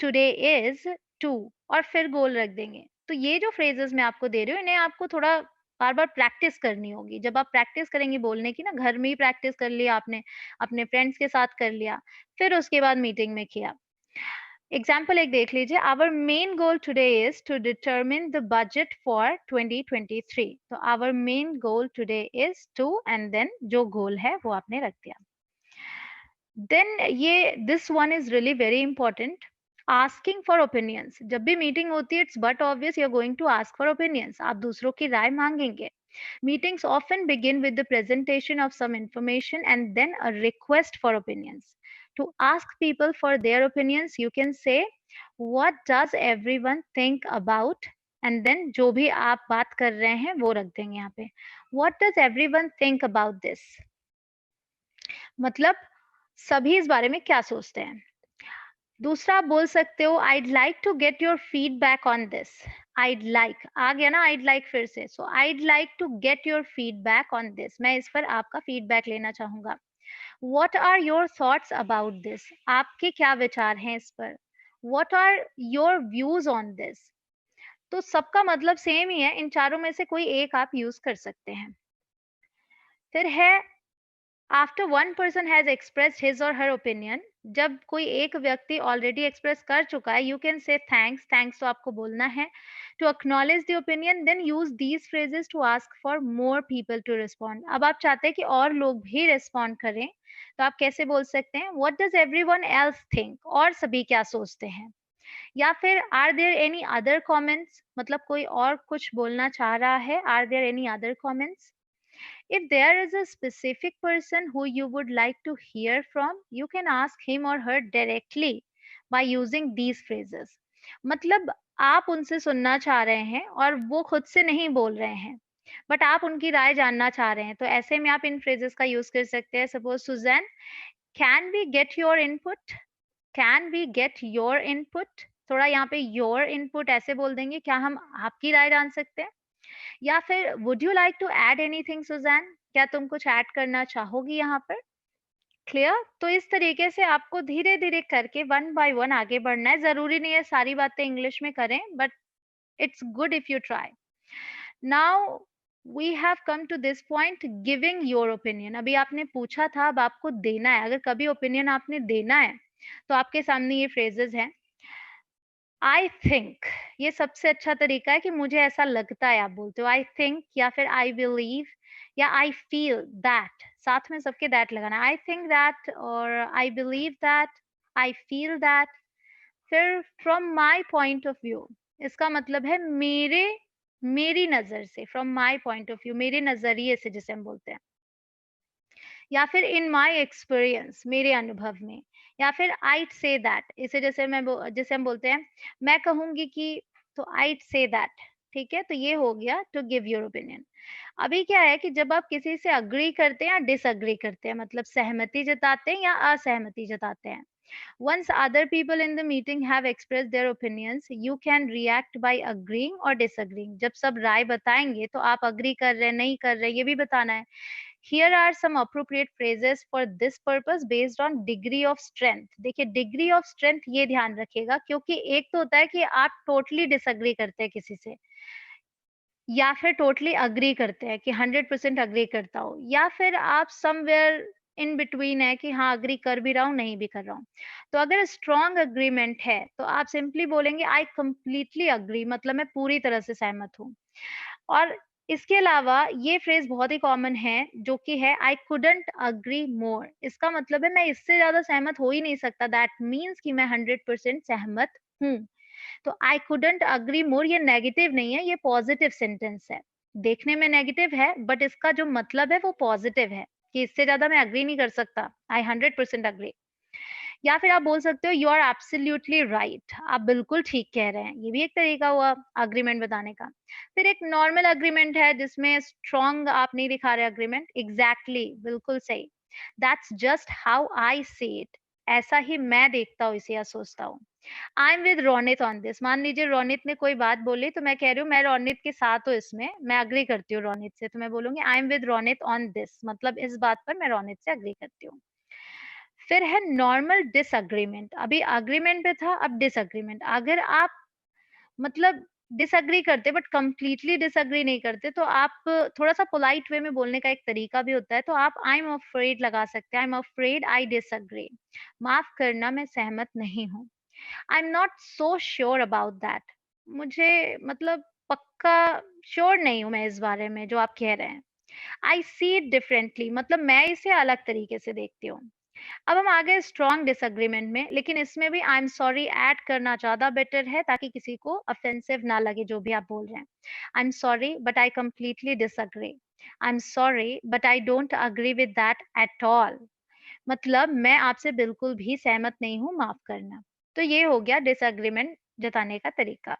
today is to, और फिर गोल रख देंगे। तो ये जो फ्रेजेस मैं आपको दे रही हूँ, इन्हें आपको थोड़ा बार बार प्रैक्टिस करनी होगी। जब आप प्रैक्टिस करेंगे बोलने की ना, घर में ही प्रैक्टिस कर लिया आपने, अपने फ्रेंड्स के साथ कर लिया, फिर उसके बाद मीटिंग में किया। एग्जाम्पल एक देख लीजिए, our main goal today is to determine the budget for 2023। तो our main goal today is to, and then जो गोल है वो आपने रख दिया। देन ये this one is really very important, asking for opinions. जब भी मीटिंग होती है it's but obvious you are going to ask for opinions, आप दूसरों की राय मांगेंगे। Meetings often begin with the presentation of some information and then a request for opinions. To ask people for their opinions, you can say, what does everyone think about? And then जो भी आप बात कर रहे हैं वो रख देंगे यहाँ पे, what does everyone think about this? मतलब सभी इस बारे में क्या सोचते हैं। दूसरा आप बोल सकते हो I'd like to get your feedback on this. I'd like आ गया ना, I'd like फिर से, so I'd like to get your feedback on this. मैं इस पर आपका फीडबैक लेना चाहूंगा। What are your thoughts about this? आपके क्या विचार हैं इस पर? What are your views on this? तो सबका मतलब सेम ही है, इन चारों में से कोई एक आप यूज कर सकते हैं। फिर है after one person has expressed his और हर ओपिनियन, जब कोई एक व्यक्ति ऑलरेडी एक्सप्रेस कर चुका है, you can say thanks, thanks तो आपको बोलना है। To acknowledge the opinion, then use these phrases to ask for more people to respond. अब आप चाहते हैं कि और लोग भी रिस्पॉन्ड करें, तो आप कैसे बोल सकते हैं, what does everyone else think, और सभी क्या सोचते हैं। या फिर are there any other comments, मतलब कोई और कुछ बोलना चाह रहा है, are there any other comments. If there is a specific person who you would like to hear from, you can ask him or her directly by using these phrases. मतलब आप उनसे सुनना चाह रहे हैं और वो खुद से नहीं बोल रहे हैं, बट आप उनकी राय जानना चाह रहे हैं, तो ऐसे में आप इन फ्रेजेस का यूज कर सकते हैं। Suppose Susan, can we get your input, can we get your input, थोड़ा यहाँ पे योर इनपुट ऐसे बोल देंगे, क्या हम आपकी राय जान सकते हैं। या फिर would you like to add anything Susan, क्या तुम कुछ ऐड करना चाहोगी यहाँ पर। क्लियर। तो इस तरीके से आपको धीरे धीरे करके वन बाय वन आगे बढ़ना है। जरूरी नहीं है सारी बातें इंग्लिश में करें, but it's good if you try. Now we have come to this point, giving your opinion. अभी आपने पूछा था, अब आपको देना है। अगर कभी ओपिनियन आपने देना है तो आपके सामने ये फ्रेजेस हैं। आई थिंक, ये सबसे अच्छा तरीका है कि मुझे ऐसा लगता है, आप बोलते हो आई थिंक, या फिर आई बिलीव, या आई फील दैट, साथ में सबके दैट लगाना। आई थिंक दैट, और I believe that, I feel that. फिर from my point of view, इसका मतलब है मेरी नजर से, from my point of view, मेरे नजरिए से जिसे हम बोलते हैं, या फिर इन माय एक्सपीरियंस, मेरे अनुभव में, या फिर आइट से दैट, इसे जैसे हम बोलते हैं मैं कहूंगी कि, तो आइट से दैट। ठीक है, तो ये हो गया टू गिव योर ओपिनियन। अभी क्या है कि जब आप किसी से अग्री करते हैं या डिसअग्री करते हैं, मतलब सहमति जताते हैं या असहमति जताते हैं, once other people in the meeting have expressed their opinions, you can react by agreeing or disagreeing। जब सब राय बताएंगे तो आप अग्री कर रहे हैं, नहीं कर रहे, ये भी बताना है। Here are some appropriate phrases for this purpose based on degree of strength। देखिए degree of strength ये ध्यान रखिएगा, क्योंकि एक तो होता है कि आप totally disagree करते हैं किसी से, या फिर टोटली अग्री करते हैं कि 100% अग्री करता हो, या फिर आप समवेयर इन बिटवीन है कि हाँ अग्री कर भी रहा हूँ, नहीं भी कर रहा हूँ। तो अगर स्ट्रॉन्ग अग्रीमेंट है तो आप सिंपली बोलेंगे आई कंप्लीटली अग्री, मतलब मैं पूरी तरह से सहमत हूँ। और इसके अलावा ये फ्रेज बहुत ही कॉमन है जो कि है आई कुडंट अग्री मोर। इसका मतलब है मैं इससे ज्यादा सहमत हो ही नहीं सकता, दैट मीन्स कि मैं 100% सहमत हूँ। तो आई कुडंट अग्री मोर ये नेगेटिव नहीं है, ये पॉजिटिव सेंटेंस है। देखने में नेगेटिव है बट इसका जो मतलब है वो पॉजिटिव है, कि इससे ज्यादा मैं अग्री नहीं कर सकता, आई 100% अग्री। या फिर आप बोल सकते हो यू आर एब्सोल्युटली राइट, आप बिल्कुल ठीक कह रहे हैं, ये भी एक तरीका हुआ अग्रीमेंट बताने का। फिर एक नॉर्मल अग्रीमेंट है जिसमें स्ट्रॉन्ग आप नहीं दिखा रहे अग्रीमेंट, एग्जैक्टली बिल्कुल सही, that's just how I see it, ऐसा ही मैं देखता हूँ इसे या सोचता हूँ। I am with Ronit on this, मान लीजिए रोनित ने कोई बात बोली तो मैं कह रही हूँ मैं रोनित के साथ हूँ इसमें, मैं अग्री करती हूँ रोनित से, तो मैं बोलूंगी I am with Ronit on this, मतलब इस बात पर मैं रोनित से अग्री करती हूँ। फिर है नॉर्मल डिसएग्रीमेंट, अभी अग्रीमेंट पे था, अब डिसएग्रीमेंट। अगर आप मतलब डिसएग्री करते बट कंप्लीटली डिसएग्री नहीं करते, तो आप थोड़ा सा पोलाइट वे में बोलने का एक तरीका भी होता है, तो आप आई एम अफ्रेड लगा सकते हैं, I am afraid I disagree, माफ करना मैं सहमत नहीं हूँ। I am not so sure about that, मुझे मतलब पक्का श्योर नहीं हूँ मैं इस बारे में जो आप कह रहे हैं। आई सी इट डिफरेंटली, मतलब मैं इसे अलग तरीके से देखती हूँ। अब हम आ गए स्ट्रॉन्ग डिसएग्रीमेंट में, लेकिन इसमें भी आई एम सॉरी ऐड करना ज्यादा बेटर है ताकि किसी को ऑफेंसिव ना लगे जो भी आप बोल रहे हैं। आई am sorry but I completely disagree, I am sorry but I don't agree with that at all, मतलब मैं आपसे बिल्कुल भी सहमत नहीं हूँ, माफ करना। तो ये हो गया डिसएग्रीमेंट जताने का तरीका।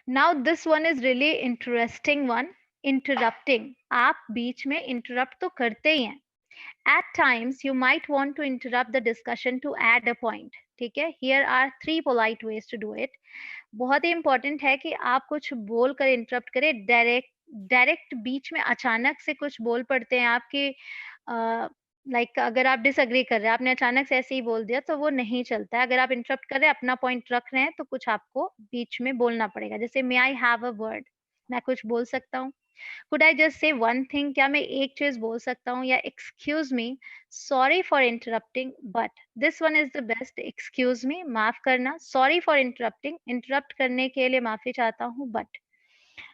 Now this one is really interesting one, interrupting. आप बीच में इंटरप्ट तो करते ही हैं। At times, you might want to interrupt the discussion to add a point. ठीक है, here are 3 polite ways to do it. बहुत ही इंपॉर्टेंट है कि आप कुछ बोल कर इंटरप्ट करें, डायरेक्ट बीच में अचानक से कुछ बोल पड़ते हैं आपके, लाइक अगर आप डिसएग्री कर रहे हैं, आपने अचानक से ऐसे ही बोल दिया तो वो नहीं चलता है। अगर आप इंटरप्ट कर रहे हैं, अपना पॉइंट रख रहे हैं, तो कुछ आपको बीच में बोलना पड़ेगा, जैसे मे आई हैव अ वर्ड, मैं कुछ बोल सकता हूँ। Could I just say one thing, क्या मैं एक चीज बोल सकता हूँ, या excuse me, sorry for interrupting but, this one is the best, excuse me माफ करना, सॉरी फॉर इंटरप्टिंग, इंटरप्ट करने के लिए माफी चाहता हूँ बट।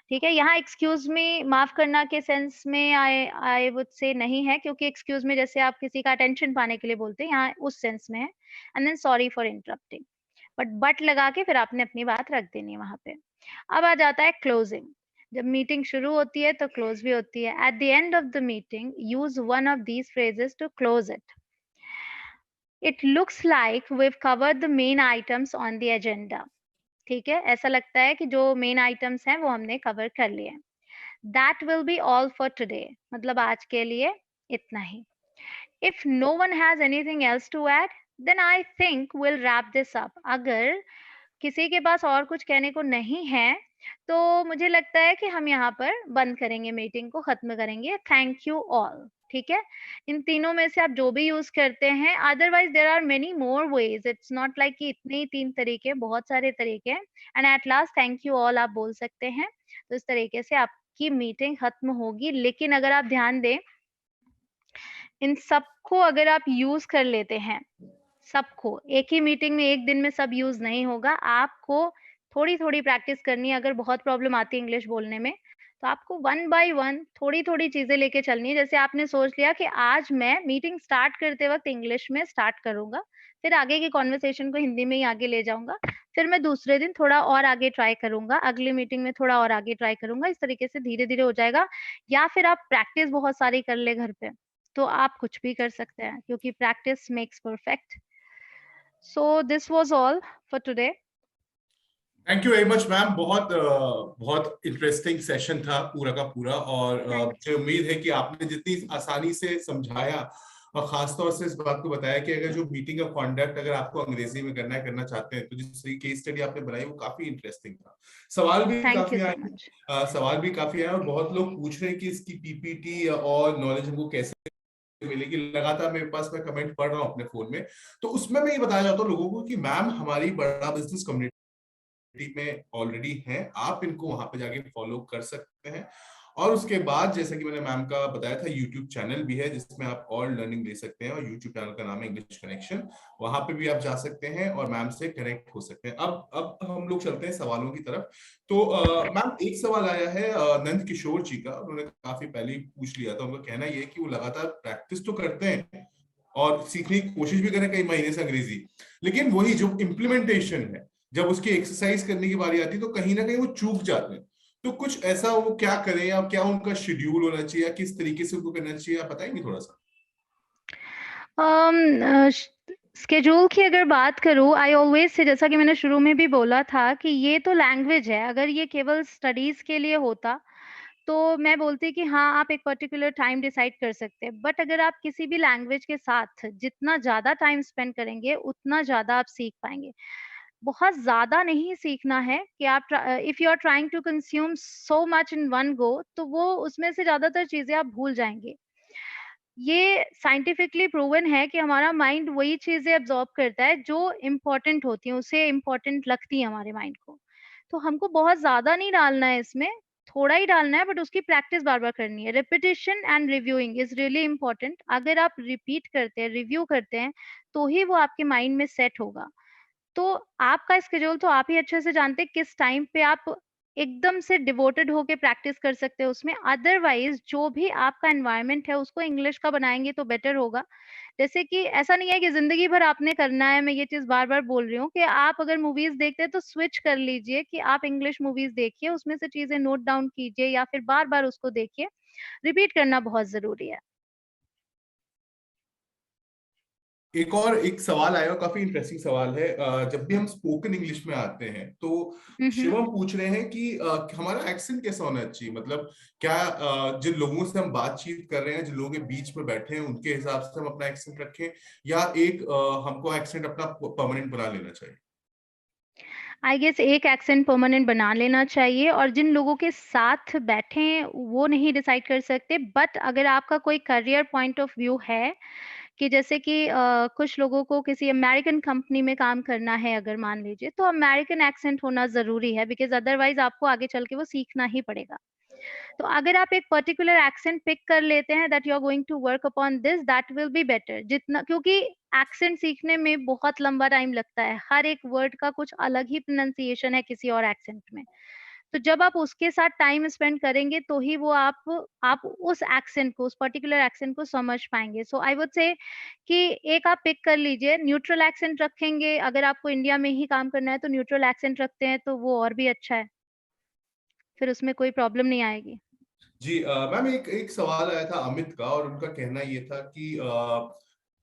ठीक है, यहाँ एक्सक्यूज मी माफ करना के सेंस में आई आई वुड से नहीं है, क्योंकि एक्सक्यूज मी जैसे आप किसी का अटेंशन पाने के लिए बोलते हैं, यहाँ उस सेंस में है। And then sorry for interrupting, but लगा के फिर आपने अपनी बात रख देनी है वहां पे। अब आ जाता है क्लोजिंग। जब मीटिंग शुरू होती है तो क्लोज भी होती है। At the end of the meeting use one of these phrases to close it. It looks like we have covered the main items on the agenda. ठीक है, ऐसा लगता है कि जो मेन आइटम्स हैं वो हमने कवर कर लिए। That will be all for today, मतलब आज के लिए इतना ही। If no one has anything else to add then I think will wrap this up. अगर किसी के पास और कुछ कहने को नहीं है तो मुझे लगता है कि हम यहाँ पर बंद करेंगे, मीटिंग को खत्म करेंगे। Thank you all. ठीक है, इन तीनों में से आप जो भी यूज करते हैं, otherwise there are many more ways, it's not like कि इतने ही 3 तरीके, बहुत सारे तरीके हैं। And at last thank you all आप बोल सकते हैं। तो इस तरीके से आपकी की मीटिंग खत्म होगी, लेकिन अगर आप ध्यान दें, इन सबको अगर आप यूज़ कर लेते हैं, सबको एक ही मीटिंग में एक दिन में सब यूज़ नहीं होगा। आपको थोड़ी-थोड़ी प्रैक्टिस करनी है। अगर बहुत प्रॉब्लम आती है इंग्लिश बोलने में, तो आपको वन बाय वन थोड़ी-थोड़ी चीज़ें लेके चलनी है। जैसे आपने सोच लिया कि आज मैं मीटिंग स्टार्ट करते वक़्त इंग्लिश में स्टार्ट करूँगा, फिर आगे की कन्वर्सेशन को हिंदी में ही आगे ले जाऊँगा। फिर मैं दूसरे दिन थोड़ा और आगे ट्राई करूँगा, अगली मीटिंग में थोड़ा और आगे ट्राई करूँगा। इस तरीके से धीरे-धीरे हो जाएगा, या फिर आप प्रैक्टिस बहुत सारी कर लें घर पे, तो आप कुछ भी कर सकते हैं, क्योंकि practice makes perfect. So this was all for today. Thank you very much ma'am, बहुत इंटरेस्टिंग सेशन था पूरा का पूरा, और मुझे उम्मीद है कि आपने जितनी आसानी से समझाया और खासतौर से इस बात को बताया कि अगर जो मीटिंग का कॉन्डक्ट अगर आपको अंग्रेजी में करना चाहते हैं, तो जिस केस स्टडी आपने बनाई वो काफी इंटरेस्टिंग था। सवाल भी काफी आए और बहुत लोग पूछ रहे हैं कि इसकी पीपीटी और नॉलेज हमको कैसे मिलेगी। लगातार मेरे पास मैं कमेंट पढ़ रहा हूँ अपने फोन में, तो उसमें मैं ये बताया जाता हूँ लोगों को कि मैम हमारी बड़ा बिजनेस कम्युनिटी में ऑलरेडी हैं, आप इनको वहां पे जाके फॉलो कर सकते हैं। और उसके बाद जैसा कि मैंने मैम का बताया था, यूट्यूब चैनल भी है जिसमें आप और लर्निंग ले सकते हैं, और यूट्यूब चैनल का नाम है इंग्लिश कनेक्शन। वहां पे भी आप जा सकते हैं और मैम से कनेक्ट हो सकते हैं। अब हम लोग चलते हैं सवालों की तरफ। तो मैम एक सवाल आया है नंद किशोर जी का, उन्होंने काफी पहले ही पूछ लिया था। उनका कहना ये है कि वो लगातार प्रैक्टिस तो करते हैं और सीखने की कोशिश भी करें कई महीने से अंग्रेजी, लेकिन वही जो इम्प्लीमेंटेशन है, जब उसकी एक्सरसाइज करने की बारी आती है तो कहीं ना कहीं वो चूक जाते हैं। तो कुछ ऐसा वो क्या करें, या क्या उनका शेड्यूल होना चाहिए, या किस तरीके से उनको करना चाहिए, आप बताएंगे थोड़ा सा? स्केड्यूल की अगर बात करूँ, आई ऑलवेज से, जैसा कि मैंने शुरू में भी बोला था कि ये तो लैंग्वेज है। अगर ये केवल स्टडीज के लिए होता तो मैं बोलती कि हाँ, आप एक पर्टिकुलर टाइम डिसाइड कर सकते हैं। बट अगर आप किसी भी लैंग्वेज के साथ जितना ज़्यादा टाइम स्पेंड करेंगे, उतना ज़्यादा आप सीख पाएँगे। बहुत ज़्यादा नहीं सीखना है कि आप if you are trying to consume so much in one go, तो वो उसमें से ज़्यादातर चीज़ें आप भूल जाएँगे। ये साइंटिफिकली प्रूवन है कि हमारा माइंड वही चीज़ें एब्ज़ॉर्ब करता है जो इम्पोर्टेंट होती हैं, उसे इम्पोर्टेंट लगती है हमारे माइंड को। तो हमको बहुत ज़्यादा नहीं डालना है इसमें, थोड़ा ही डालना है, बट उसकी प्रैक्टिस बार-बार करनी है। Repetition and reviewing is really important. अगर आप रिपीट करते हैं, रिव्यू करते हैं, तो ही वो आपके माइंड में सेट होगा। तो आपका स्केड्यूल तो आप ही अच्छे से जानते हैं किस टाइम पे आप एकदम से डिवोटेड होके प्रैक्टिस कर सकते हैं उसमें। अदरवाइज जो भी आपका एनवायरनमेंट है उसको इंग्लिश का बनाएंगे तो बेटर होगा। जैसे कि ऐसा नहीं है कि जिंदगी भर आपने करना है, मैं ये चीज बार बार बोल रही हूँ कि आप अगर मूवीज देखते हैं तो स्विच कर लीजिए कि आप इंग्लिश मूवीज देखिए, उसमें से चीजें नोट डाउन कीजिए या फिर बार बार उसको देखिए। रिपीट करना बहुत जरूरी है। एक सवाल आया, काफी इंटरेस्टिंग सवाल है। जब भी हम स्पोकन इंग्लिश में आते हैं तो शिवम पूछ रहे हैं कि हमारा एक्सेंट कैसा होना चाहिए, मतलब क्या जिन लोगों से हम बातचीत कर रहे हैं, जिन लोगों के बीच में बैठे हैं, उनके हिसाब से हम अपना एक्सेंट रखें, या एक हमको एक्सेंट अपना परमानेंट बना लेना चाहिए? आई गेस एक एक्सेंट परमानेंट बना लेना चाहिए, और जिन लोगों के साथ बैठे हैं वो नहीं डिसाइड कर सकते। बट अगर आपका कोई करियर पॉइंट ऑफ व्यू है कि जैसे कि कुछ लोगों को किसी अमेरिकन कंपनी में काम करना है, अगर मान लीजिए, तो अमेरिकन एक्सेंट होना ज़रूरी है, बिकॉज़ अदरवाइज़ आपको आगे चल के वो सीखना ही पड़ेगा। तो अगर आप एक पर्टिकुलर एक्सेंट पिक कर लेते हैं that you are going to work upon this, that will be better. जितना, क्योंकि एक्सेंट सीखने में बहुत लंबा टाइम लगता है, हर एक वर्ड का कुछ अलग ही प्रोनाउंसिएशन है किसी और एक्सेंट में। तो जब आप उसके साथ टाइम स्पेंड करेंगे तो ही वो आप उस एक्सेंट को, उस पर्टिकुलर एक्सेंट को समझ पाएंगे। सो आई वुड से कि एक आप पिक कर लीजिए, न्यूट्रल एक्सेंट रखेंगे। अगर आपको इंडिया में ही काम करना है तो न्यूट्रल एक्सेंट रखते हैं तो वो और भी अच्छा है, फिर उसमें कोई प्रॉब्लम नहीं आएगी। जी मैम, एक सवाल आया था अमित का, और उनका कहना ये था कि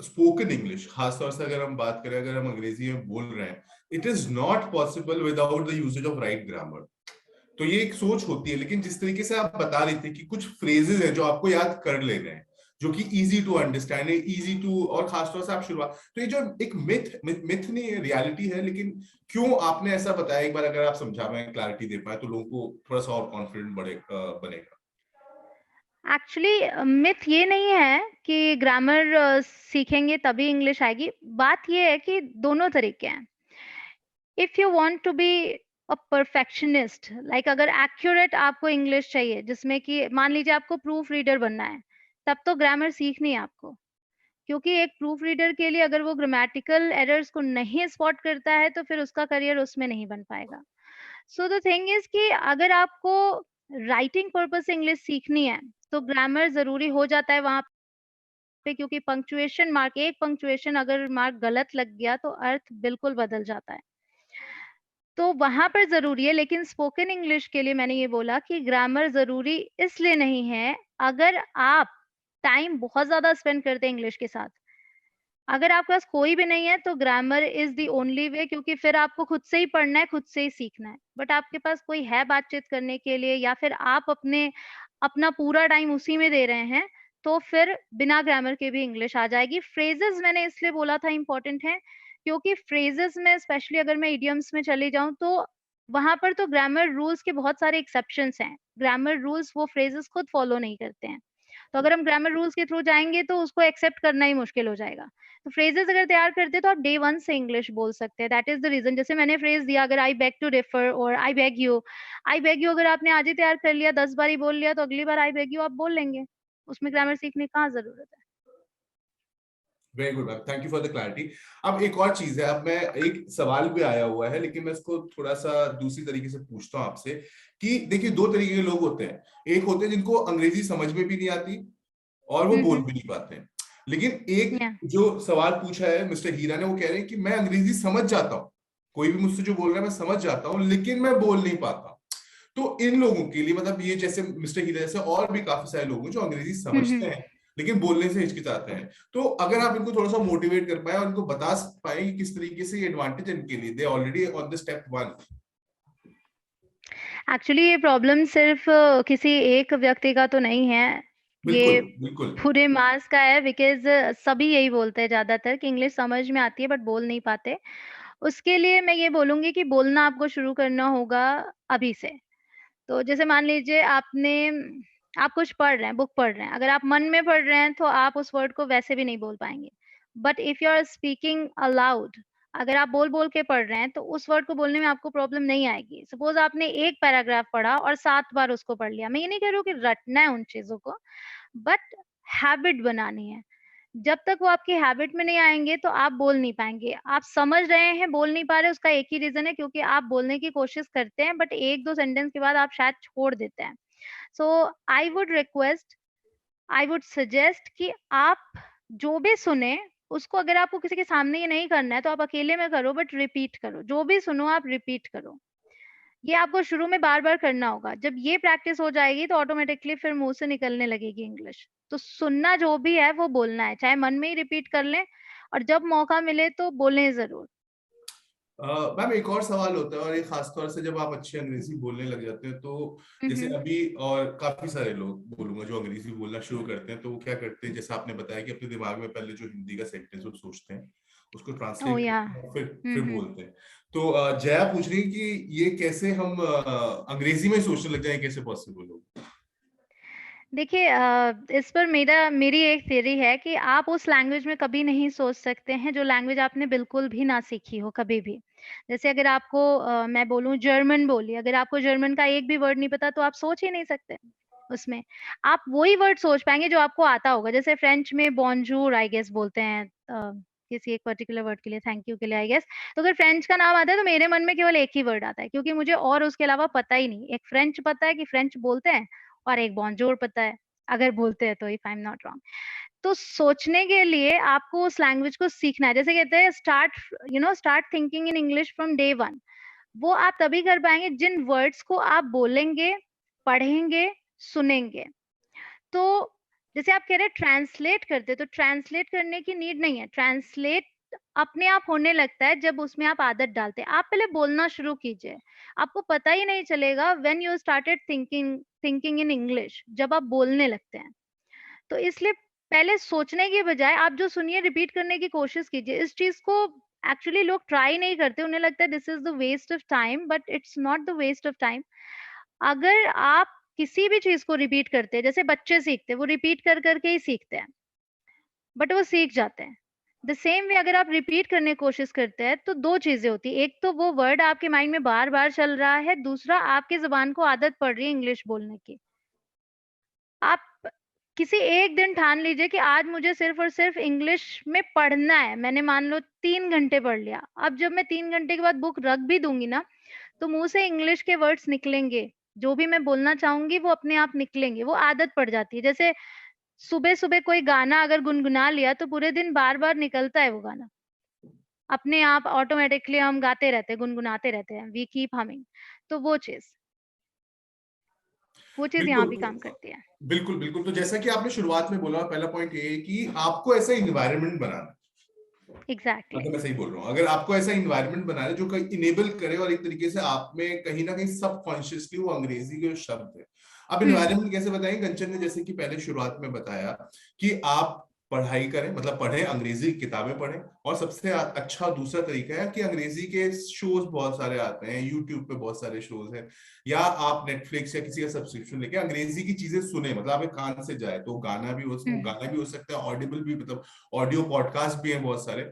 स्पोकन इंग्लिश, खासतौर से अगर हम बात करें, अगर हम अंग्रेजी में बोल रहे हैं, it is not possible without the usage of right grammar. तो ये एक सोच होती है, लेकिन जिस तरीके से आप बता रहे थे कि कुछ फ्रेजेस हैं जो आपको याद कर ले रहे हैं, जो कि इजी टू अंडरस्टैंड है, इजी टू, और खासतौर से आप शुरुआत, तो ये जो एक मिथ नहीं, रियलिटी है, लेकिन क्यों आपने ऐसा बताया, एक बार अगर आप समझा पाए, क्लैरिटी दे पाए, तो लोगों को थोड़ा सा और कॉन्फिडेंट बनेगा। एक्चुअली मिथ ये नहीं है कि ग्रामर सीखेंगे तभी इंग्लिश आएगी। बात ये है कि दोनों तरीके हैं। If you want to be a perfectionist, like अगर एक्यूरेट आपको इंग्लिश चाहिए, जिसमें कि मान लीजिए आपको प्रूफ रीडर बनना है, तब तो ग्रामर सीखनी है आपको। क्योंकि एक प्रूफ रीडर के लिए अगर वो ग्रामेटिकल एरर्स को नहीं स्पॉट करता है, तो फिर उसका करियर उसमें नहीं बन पाएगा। सो द थिंग इज़ कि अगर आपको राइटिंग पर्पज़ से इंग्लिश सीखनी है, तो ग्रामर ज़रूरी हो जाता है वहाँ पे, क्योंकि पंक्चुएशन मार्क, एक पंक्चुएशन अगर मार्क गलत लग गया, तो अर्थ बिल्कुल बदल जाता है। तो वहाँ पर ज़रूरी है, लेकिन स्पोकन इंग्लिश के लिए मैंने ये बोला कि ग्रामर ज़रूरी इसलिए नहीं है, अगर आप टाइम बहुत ज़्यादा स्पेंड करते हैं इंग्लिश के साथ। अगर आपके पास कोई भी नहीं है, तो grammar is the only way, क्योंकि फिर आपको खुद से ही पढ़ना है, खुद से ही सीखना है। बट आपके पास कोई है बातचीत करने के लिए, या फिर आप अपना पूरा टाइम उसी में दे रहे हैं, तो फिर बिना ग्रामर के भी इंग्लिश आ जाएगी। फ्रेजेज़ मैंने इसलिए बोला था इम्पोर्टेंट है, क्योंकि फ्रेजेज़ में स्पेशली अगर मैं इडियम्स में चली जाऊँ, तो वहाँ पर तो ग्रामर रूल्स के बहुत सारे एक्सेप्शंस हैं। ग्रामर रूल्स वो फ्रेजेज़ खुद फॉलो नहीं करते हैं। तो अगर हम ग्रामर रूल्स के थ्रू जाएँगे, तो उसको एक्सेप्ट करना ही मुश्किल हो जाएगा। तो फ्रेजेज़ अगर तैयार करते हैं, तो आप डे 1 से इंग्लिश बोल सकते हैं। That is the reason. जैसे मैंने फ्रेज़ दिया, अगर आई बेग टू डिफर और आई बेग यू अगर आपने आज ही तैयार कर लिया, 10 बार ही बोल लिया, तो अगली बार आई बेग यू आप बोल लेंगे। उसमें ग्रामर सीखने की कहाँ ज़रूरत है। Very good ma'am, thank you for the clarity. अब एक और चीज है, अब मैं एक सवाल भी आया हुआ है, लेकिन मैं इसको थोड़ा सा दूसरी तरीके से पूछता हूँ आपसे कि देखिए, दो तरीके के लोग होते हैं। एक होते हैं जिनको अंग्रेजी समझ में भी नहीं आती और वो बोल भी नहीं पाते हैं, लेकिन एक या जो सवाल पूछा है मिस्टर हीरा ने, वो कह रहे हैं कि मैं अंग्रेजी समझ जाता हूँ, कोई भी मुझसे जो बोल रहा है मैं समझ जाता हूँ, लेकिन मैं बोल नहीं पाता। तो इन लोगों के लिए, मतलब ये जैसे मिस्टर हीरा जैसे और भी काफी सारे लोग हैं जो अंग्रेजी समझते हैं लेकिन बोलने से हिचकिचाते हैं, तो अगर आप इनको थोड़ा सा मोटिवेट कर पाए और इनको बता पाए कि किस तरीके से ये एडवांटेज इनके लिए, they already on the step 1। Actually ये प्रॉब्लम सिर्फ़ किसी एक व्यक्ति का तो नहीं है। बिल्कुल ये बिल्कुल। पूरे मास का है, बिकॉज़ सभी यही बोलते हैं ज़्यादातर कि इंग्लिश समझ में आती है बट बोल नहीं पाते। उसके लिए मैं ये बोलूँगी कि बोलना आपको शुरू करना होगा अभी से। तो जैसे मान लीजिए आप कुछ पढ़ रहे हैं, बुक पढ़ रहे हैं, अगर आप मन में पढ़ रहे हैं तो आप उस वर्ड को वैसे भी नहीं बोल पाएँगे। But if you are speaking aloud, अगर आप बोल-बोल के पढ़ रहे हैं तो उस वर्ड को बोलने में आपको प्रॉब्लम नहीं आएगी। सपोज़ आपने एक पैराग्राफ पढ़ा और 7 बार उसको पढ़ लिया। मैं ये नहीं कह रही हूँ कि रटना है उन चीज़ों को, बट हैबिट बनानी है। जब तक वो आपकी हैबिट में नहीं आएँगे, तो आप बोल नहीं पाएँगे। आप समझ रहे हैं, बोल नहीं पा रहे, उसका एक ही रीज़न है, क्योंकि आप बोलने की कोशिश करते हैं, बट 1-2 सेंटेंस के बाद आप शायद छोड़ देते हैं। So I would request, I would suggest कि आप जो भी सुने, उसको अगर आपको किसी के सामने ये नहीं करना है, तो आप अकेले में करो, बट रिपीट करो। जो भी सुनो आप रिपीट करो। ये आपको शुरू में बार-बार करना होगा। जब ये प्रैक्टिस हो जाएगी, तो ऑटोमैटिकली फिर मुँह से निकलने लगेगी इंग्लिश। तो सुनना जो भी है वो बोलना है, चाहे मन में ही रिपीट कर लें, और जब मौका मिले तो बोलें ज़रूर। मैम एक और सवाल होता है, और ये खासतौर से जब आप अच्छी अंग्रेजी बोलने लग जाते हैं, तो हुँ, जैसे हुँ। अभी और काफी सारे लोग बोलूंगा जो अंग्रेजी बोलना शुरू करते हैं, तो वो क्या करते हैं, जैसे आपने बताया कि अपने दिमाग में पहले जो हिंदी का सेंटेंस वो सोचते हैं, उसको ओह ट्रांसलेट या! करते हैं, हुँ, फिर हुँ। बोलते हैं। तो जया पूछ रही है कि ये कैसे हम अंग्रेजी में सोचने लग जाए, कैसे पॉसिबल हो? देखिए, इस पर मेरी एक थ्योरी है कि आप उस लैंग्वेज में कभी नहीं सोच सकते हैं जो लैंग्वेज आपने बिल्कुल भी ना सीखी हो कभी भी। जैसे अगर आपको मैं बोलूँ जर्मन बोलिए, अगर आपको जर्मन का एक भी वर्ड नहीं पता, तो आप सोच ही नहीं सकते उसमें। आप वही वर्ड सोच पाएँगे जो आपको आता होगा। जैसे फ्रेंच में बोनजूर आई गेस बोलते हैं, किसी एक पर्टिकुलर वर्ड के लिए, थैंक यू के लिए आई गेस। तो अगर फ्रेंच का नाम आता है, तो मेरे मन में केवल एक ही वर्ड आता है, क्योंकि मुझे और उसके अलावा पता ही नहीं। एक फ्रेंच पता है कि फ्रेंच बोलते हैं, और एक बोनजोर पता है, अगर बोलते हैं तो, if I am not wrong. तो सोचने के लिए आपको उस लैंग्वेज को सीखना है। जैसे कहते हैं start thinking in English from day 1। वो आप तभी कर पाएँगे जिन वर्ड्स को आप बोलेंगे, पढ़ेंगे, सुनेंगे। तो जैसे आप कह रहे हैं ट्रांसलेट करते, तो ट्रांसलेट करने की नीड नहीं है। ट्रांसलेट अपने आप होने लगता है जब उसमें आप आदत डालते हैं। आप पहले बोलना शुरू कीजिए। आपको पता ही नहीं चलेगा when you started thinking thinking in English, जब आप बोलने लगते हैं। तो इसलिए पहले सोचने के बजाय आप जो सुनिए रिपीट करने की कोशिश कीजिए। इस चीज़ को एक्चुअली लोग ट्राई नहीं करते, उन्हें लगता है this is the waste of time, but it's not the waste of time. अगर आप किसी भी चीज़ को रिपीट करते हैं, जैसे बच्चे सीखते हैं, वो रिपीट कर के ही सीखते हैं, बट वो सीख जाते हैं। द सेम वे अगर आप रिपीट करने की कोशिश करते हैं तो 2 चीज़ें होती हैं। एक तो वो वर्ड आपके माइंड में बार-बार चल रहा है, दूसरा आपकी ज़ुबान को आदत पड़ रही है इंग्लिश बोलने की। आप किसी एक दिन ठान लीजिए कि आज मुझे सिर्फ़ और सिर्फ़ इंग्लिश में पढ़ना है। मैंने मान लो 3 घंटे पढ़ लिया। अब जब मैं 3 घंटे के बाद बुक रख भी दूँगी ना, तो मुँह से इंग्लिश के वर्ड्स निकलेंगे। जो भी मैं बोलना चाहूँगी वो अपने आप निकलेंगे, वो आदत पड़ जाती है। जैसे सुबह-सुबह कोई गाना अगर गुनगुना लिया तो पूरे दिन बार-बार निकलता है वो गाना। अपने आप ऑटोमैटिकली हम गाते रहते हैं, गुनगुनाते रहते हैं। We keep humming. तो वो चीज़ यहाँ बिल्कुल भी काम करती है। बिल्कुल बिल्कुल। तो जैसा कि आपने शुरुआत में बोला, पहला पॉइंट ये है कि आपको ऐसा इन्वायरमेंट बनाना, एग्ज़ैक्टली। मतलब मैं सही बोल रहा हूँ, अगर आपको ऐसा इन्वायरमेंट बना है जो इनेबल करे और एक तरीके से आप में कहीं ना कहीं सबकॉन्शियसली वो अंग्रेजी के शब्द है। अब हुँ, इन्वायरमेंट कैसे बताएं? कंचन ने जैसे कि पहले शुरुआत में बताया कि आप पढ़ाई करें, मतलब पढ़ें, अंग्रेजी किताबें पढ़ें, और सबसे अच्छा दूसरा तरीका है कि अंग्रेजी के शोज बहुत सारे आते हैं, यूट्यूब पे बहुत सारे शोज हैं, या आप नेटफ्लिक्स या किसी का सब्सक्रिप्शन लेके अंग्रेजी की चीजें सुने, मतलब आप एक कान से जाए तो गाना भी हुँ। हो सकता है, ऑडिबल भी, मतलब ऑडियो पॉडकास्ट भी है बहुत सारे।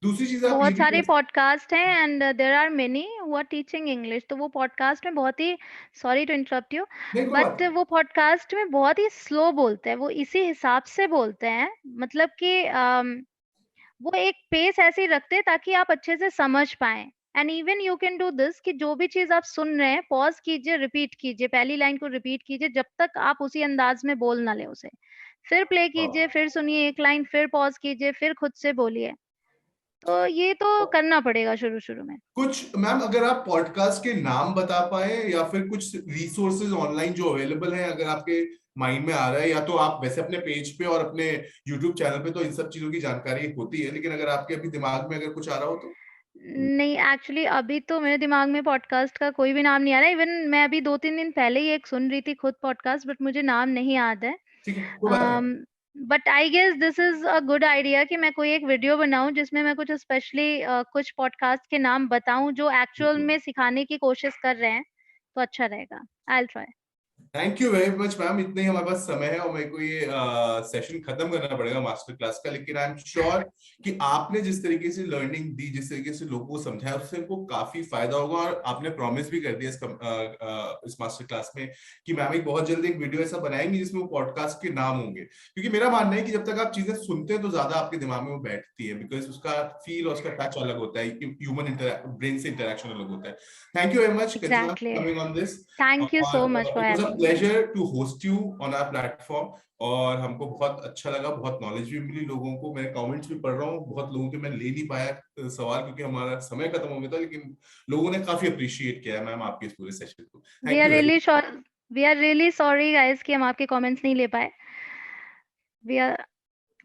दूसरी चीज आप ये बहुत भी सारे कर, पॉडकास्ट हैं and there are many who are teaching English. तो वो पॉडकास्ट में बहुत ही सॉरी टू इंटरप्ट यू, नहीं कोई बात बट वो पॉडकास्ट में बहुत ही स्लो बोलते हैं। वो इसी हिसाब से बोलते हैं, मतलब कि वो एक पेस ऐसी रखते हैं ताकि आप अच्छे से समझ पाएँ। And even you can do this कि जो भी चीज़ आप सुन रहे हैं, पॉज़ कीजिए, रिपीट कीजिए, पहली लाइन को रिपीट कीजिए जब तक आप उसी अंदाज़ में बोल ना लें उसे। फिर प्ले कीजिए, नहीं। फिर सुनिए एक लाइन, फिर पॉज़ कीजिए, फिर खुद से बोलिए। तो ये तो करना पड़ेगा शुरू-शुरू में। कुछ मैम, अगर आप पॉडकास्ट के नाम बता पाए या फिर कुछ रिसोर्सेज ऑनलाइन जो अवेलेबल हैं, अगर आपके माइंड में आ रहा है, या तो आप वैसे अपने पेज पे और अपने यूट्यूब चैनल पे तो इन सब चीजों की जानकारी होती है, लेकिन अगर आपके अभी दिमाग में अगर कुछ आ रहा हो तो। नहीं, एक्चुअली अभी तो मेरे दिमाग में पॉडकास्ट का कोई भी नाम नहीं आ रहा है। इवन मैं अभी 2-3 दिन पहले ही एक सुन रही थी खुद पॉडकास्ट, बट मुझे नाम नहीं याद है। ठीक है, कोई बात नहीं। But I guess this is a good idea कि मैं कोई एक वीडियो बनाऊँ जिसमें मैं कुछ स्पेशली कुछ पॉडकास्ट के नाम बताऊँ जो एक्चुअल बिल्कुल। में सिखाने की कोशिश कर रहे हैं, तो अच्छा रहेगा। I will try. Thank you very much ma'am, इतने ही हमारे पास समय है और मेरे को ये सेशन खत्म करना पड़ेगा मास्टर क्लास का, लेकिन आई एम श्योर कि आपने जिस तरीके से लर्निंग दी, जिस तरीके से लोगों को समझाया, उससे उनको काफी फायदा होगा। और आपने प्रॉमिस भी कर दिया इस मास्टर क्लास में कि मैम एक बहुत जल्दी एक वीडियो ऐसा बनाएंगे जिसमें वो पॉडकास्ट के नाम होंगे, क्योंकि मेरा मानना है कि जब तक आप चीजें सुनते हैं तो ज्यादा आपके दिमाग में वो बैठती है, बिकॉज उसका फील और उसका टच अलग होता है, ह्यूमन ब्रेन से इंटरेक्शन अलग होता है। Thank you very much Kanchana exactly. Coming on this. Thank you so much for it was a having me. Pleasure to host you on our platform, और हमको बहुत अच्छा लगा, बहुत नॉलेज भी मिली लोगों को। मैं कमेंट्स भी पढ़ रहा हूँ, बहुत लोगों के मैं ले नहीं पाया सवाल क्योंकि हमारा समय खत्म हो गया था, लेकिन लोगों ने काफी अप्रिशिएट किया मैम आपके इस पूरे सेशन को। We thank are you very really we are really sorry guys कि हम आपके कमेंट्स नहीं ले पाए। वी आर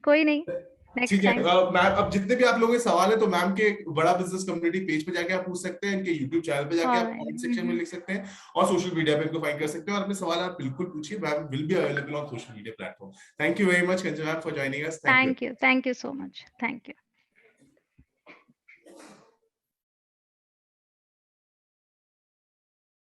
कोई नहीं, मच। ठीक नेक्स्ट है टाइम। मैम, अब जितने भी आप लोगों के सवाल है तो मैम के बड़ा बिजनेस कम्युनिटी पेज पे जाके आप पूछ सकते हैं, इनके यूट्यूब चैनल पे जाके आप ऑलराइट। कमेंट सेक्शन में लिख सकते हैं, और सोशल मीडिया पे इनको फाइंड कर सकते हैं, और अपने सवाल आप बिल्कुल पूछिए, ma'am will be available on social media platform. Thank you very much Kanchana for joining us. Thank you. Thank you so much. Thank you.